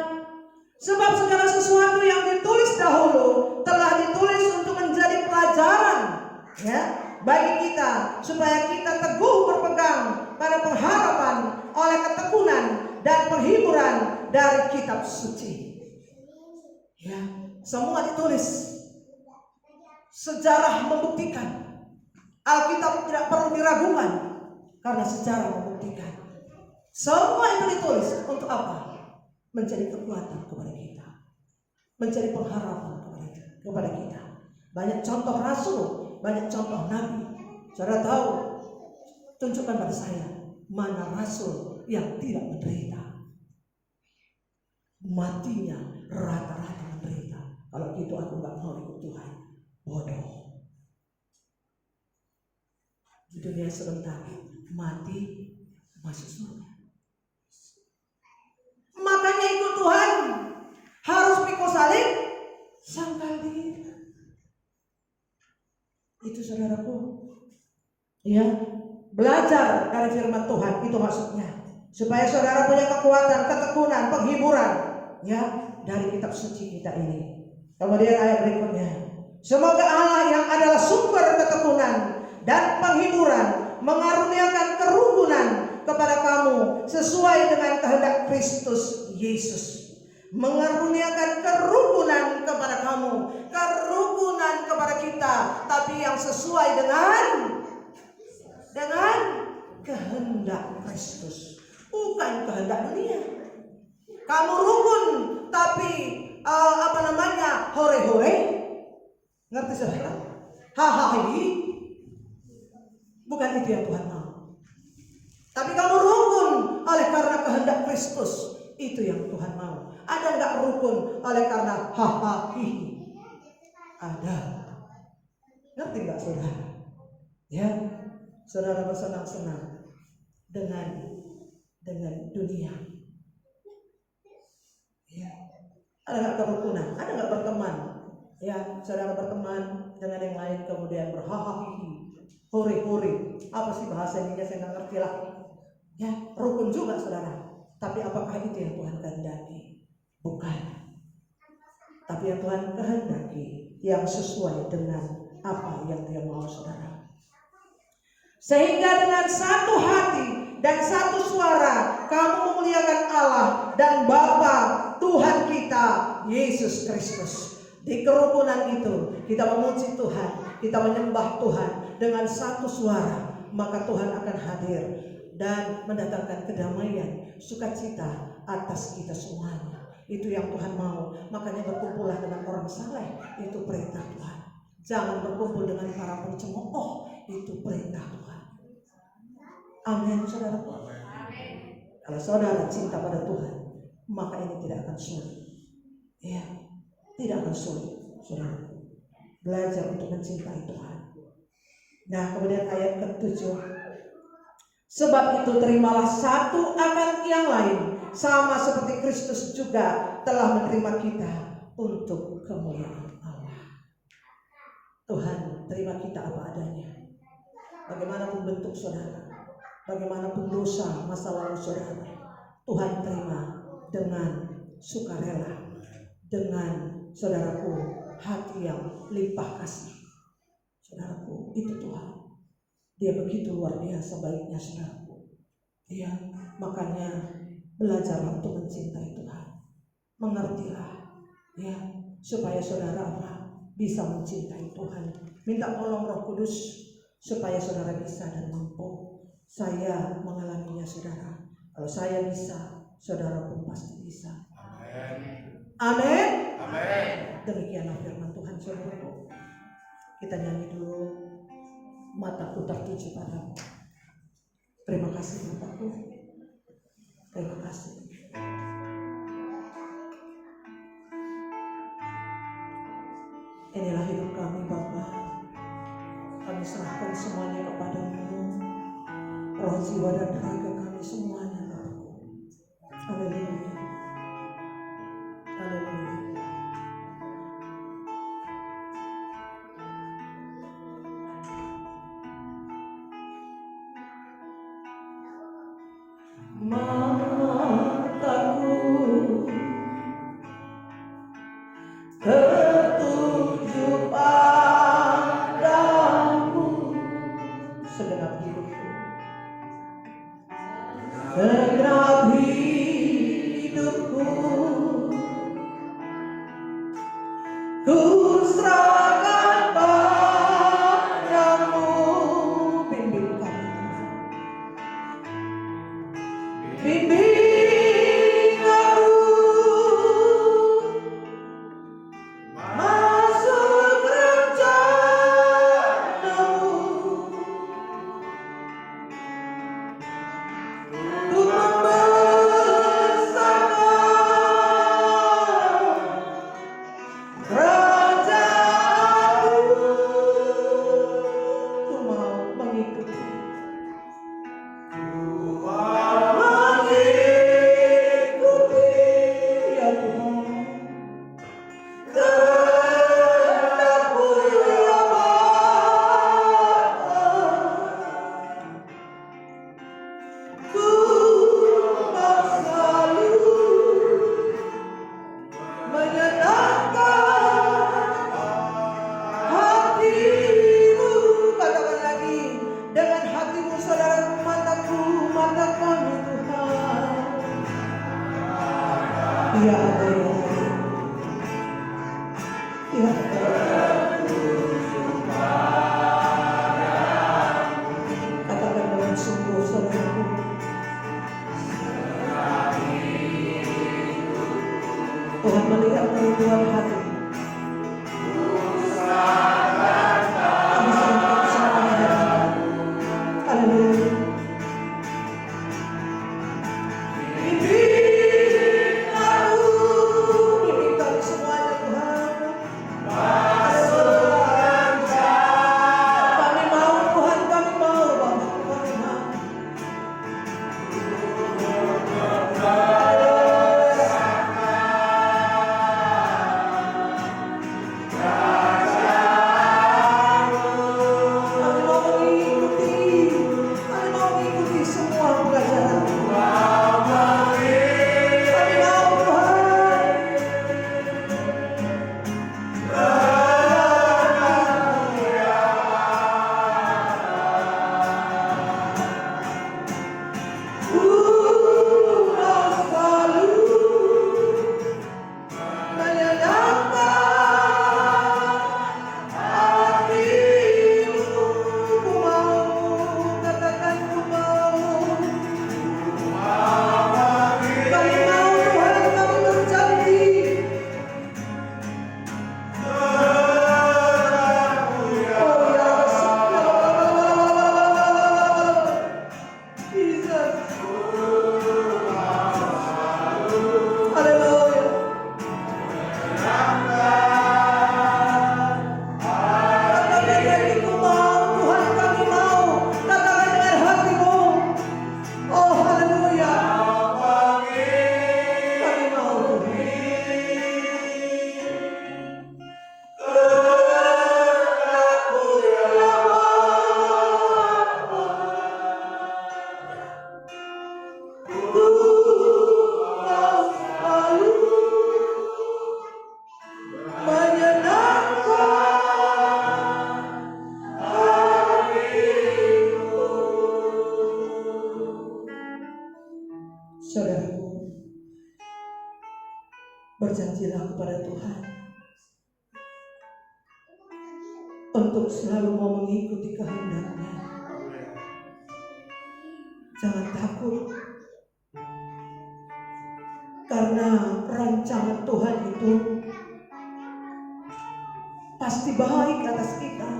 sebab segala sesuatu yang ditulis dahulu telah ditulis untuk menjadi pelajaran, ya, bagi kita, supaya kita teguh berpegang pada pengharapan oleh ketekunan dan penghiburan dari kitab suci. Ya, semua ditulis. Sejarah membuktikan. Alkitab tidak perlu diragukan karena sejarah membuktikan. Semua itu ditulis untuk apa? Menjadi kekuatan kepada kita, menjadi pengharapan kepada kita. Banyak contoh rasul, banyak contoh nabi. Saudara tahu, tunjukkan pada saya mana rasul yang tidak menderita. Matinya rata-rata menderita. Kalau gitu aku gak mau ikut Tuhan. Bodoh. Di dunia sebentar, mati masuk surga. Makanya ikut Tuhan harus pikul salib, sangkal diri. Itu saudaraku, ya, belajar dari firman Tuhan, itu maksudnya supaya saudara punya kekuatan, ketekunan, penghiburan, ya, dari kitab suci kita ini. Kemudian ayat berikutnya, semoga Allah yang adalah sumber ketekunan dan penghiburan mengaruniakan kerukunan kepada kamu sesuai dengan kehendak Kristus Yesus. Mengaruniakan kerukunan kepada kamu, kerukunan kepada kita, tapi yang sesuai dengan kehendak Kristus, bukan kehendak dunia. Kamu rukun tapi hore-hore, ngerti saudara? Hahaha, bukan itu yang Tuhan mau. Tapi kamu rukun oleh karena kehendak Kristus, itu yang Tuhan mau. Ada enggak rukun oleh karena hahaha? Ada. Ngerti enggak, saudara? Ya, saudara bersenang-senang dengan dunia. Ya. Ada enggak kerukunan? Ada enggak berteman? Ya, saudara berteman dengan yang lain kemudian berhahaha, hore-hore. Apa sih bahasa ininya, saya enggak ngerti lah. Ya, rukun juga saudara. Tapi apakah itu yang Tuhan kehendaki? Bukan. Tapi yang Tuhan kehendaki yang sesuai dengan apa yang Dia mau, saudara. Sehingga dengan satu hati dan satu suara kamu memuliakan Allah dan Bapa Tuhan kita Yesus Kristus. Di kerukunan itu kita memuji Tuhan, kita menyembah Tuhan dengan satu suara, maka Tuhan akan hadir dan mendatangkan kedamaian, sukacita atas kita semuanya. Itu yang Tuhan mau. Makanya berkumpullah dengan orang saleh, itu perintah Tuhan. Jangan berkumpul dengan para pencemooh, itu perintah Tuhan. Amin, saudara. Kalau saudara cinta pada Tuhan, maka ini tidak akan sulit. Ya, tidak akan sulit, saudara. Belajar untuk mencintai Tuhan. Nah, kemudian ayat ke-7. Sebab itu terimalah satu akan yang lain, sama seperti Kristus juga telah menerima kita untuk kemuliaan Allah. Tuhan terima kita apa adanya. Bagaimanapun bentuk saudara, bagaimanapun dosa masa lalu saudara, Tuhan terima dengan sukarela, dengan saudaraku hati yang limpah kasih. Saudaraku, itu Tuhan. Dia begitu luar biasa baiknya saudaraku. Ya, makanya belajarlah untuk mencintai Tuhan. Mengertilah, ya, supaya saudara bisa mencintai Tuhan. Minta tolong Roh Kudus supaya saudara bisa dan mampu. Saya mengalaminya saudara. Kalau saya bisa, saudara pun pasti bisa. Amin. Amin. Demikianlah firman Tuhan saudaraku. Kita nyanyi dulu. Mataku tertuju padamu. Terima kasih Bapakku. Terima kasih. Inilah hidup kami Bapa. Kami serahkan semuanya kepadamu. Roh, jiwa dan raga kami semuanya Bapakku. Haleluya. Haleluya. Mataku tertuju padamu segenap hidupku, segenap hidupku ku serahkan padamu. Bimbing kami, bimbing aku masuk rencanamu, ku membesarkan kerajaanmu. Ku mau mengikuti, ya Tuhan. Kehendakmu ya Bapa, ku mau selalu menyenangkan hatimu. Katakan lagi, dengan hatimu saudara. Mataku, mata kami Tuhan. Ya Allah, ya Allah. Katakan dengan sungguh saudaraku. Tuhan melihat kerinduan hati. Kami serahkan semuanya. Haleluya. Bimbing aku, bimbing kami semuanya Tuhan. Kami mau Tuhan, kami mau Bapa, kami mau. saudaraku, berjanjilah kepada Tuhan untuk selalu mau mengikuti kehendak-Nya. Jangan takut, karena rancangan Tuhan itu pasti baik atas kita.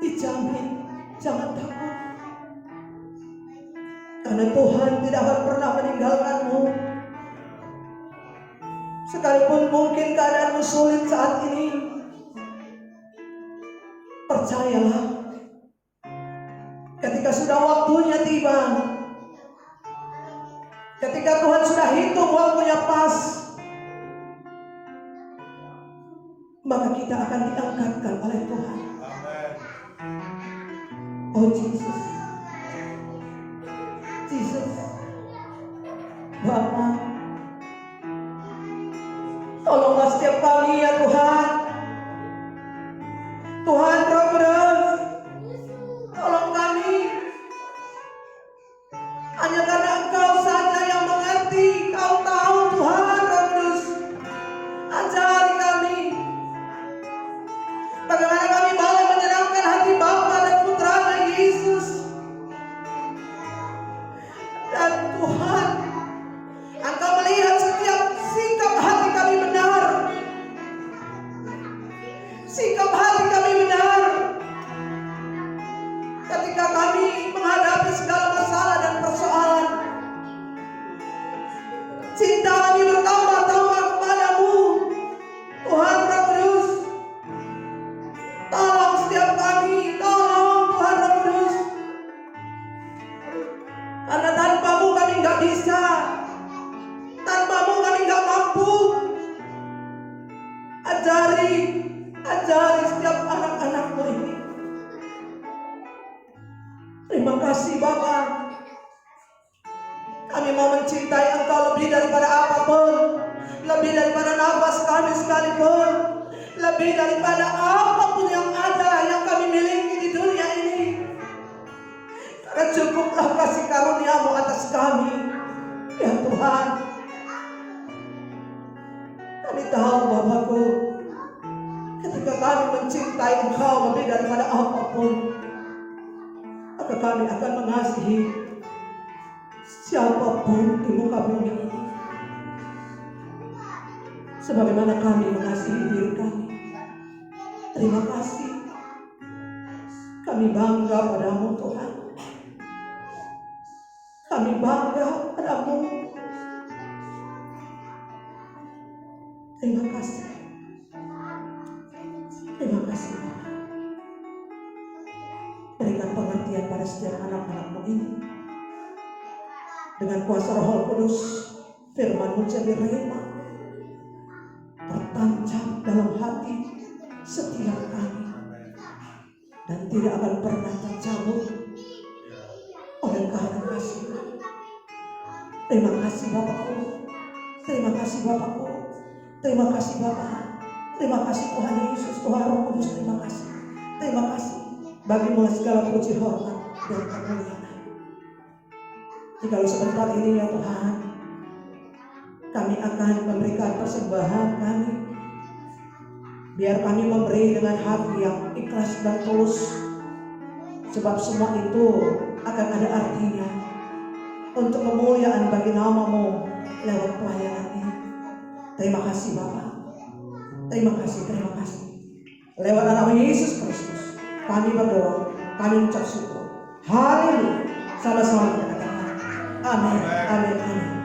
Dijamin, jangan takut, karena Tuhan tidak akan pernah meninggalkanmu. Sekalipun mungkin keadaanmu sulit saat ini, percayalah, ketika sudah waktunya tiba, ketika Tuhan sudah hitung waktunya pas, maka kita akan diangkatkan oleh Tuhan. Oh Jesus, Jesus, Bapa, tolonglah setiap kami ya Tuhan. Tuhan Roh Kudus, tolong kami. Hanya karena Engkau saja yang mengerti. Kau tahu Tuhan Roh Kudus. Ajari kami bagaimana kami boleh menyenangkan hati Bapa dan Putranya Yesus. Dan Tuhan, Engkau melihat setiap sikap hati kami benar. Sikap hati kami benar ketika kami menghadapi segala masalah dan persoalan. Cinta kami bertambah-tambah kepadamu, Tuhan Roh Kudus. Tolong setiap kami, tolong Tuhan Roh Kudus. Karena tanpamu kami gak bisa, tanpamu kami gak mampu. Ajari setiap anak-anakmu ini. Terima kasih Bapa. Kami mau mencintai Engkau lebih daripada apapun, lebih daripada nafas kami sekalipun, lebih daripada apapun yang ada yang kami miliki di dunia ini. Karena cukuplah kasih karunia-Mu atas kami, ya Tuhan. Kami tahu Bapakku, ketika kami mencintai Engkau lebih daripada apapun, maka kami akan mengasihi siapapun di muka bumi ini sebagaimana kami mengasihi diri kami. Terima kasih. Kami bangga padamu Tuhan. Kami bangga padamu. Terima kasih. Terima kasih Bapa. Berikan pengertian pada setiap anak-anak-Mu ini. Dengan kuasa Roh Kudus, firman-Mu jadi rema, tertancap dalam hati setiap kami, dan tidak akan pernah tercabut oleh karena kasih-Mu. Terima kasih Bapakku. Terima kasih Bapakku. Terima kasih Bapa. Terima kasih Tuhan Yesus, Tuhan Roh Kudus. Terima kasih. Terima kasih. Bagi-Mu segala puji, hormat dan kemuliaan. Jikalau sebentar ini ya Tuhan, kami akan memberikan persembahan kami. Biar kami memberi dengan hati yang ikhlas dan tulus, sebab semua itu akan ada artinya untuk kemuliaan bagi nama-Mu lewat pelayanan ini. Terima kasih Bapa. Terima kasih, terima kasih. Lewat nama Yesus Kristus kami berdoa, kami ucap syukur. Haleluya. Sama-sama kita katakan amin, amin, amin.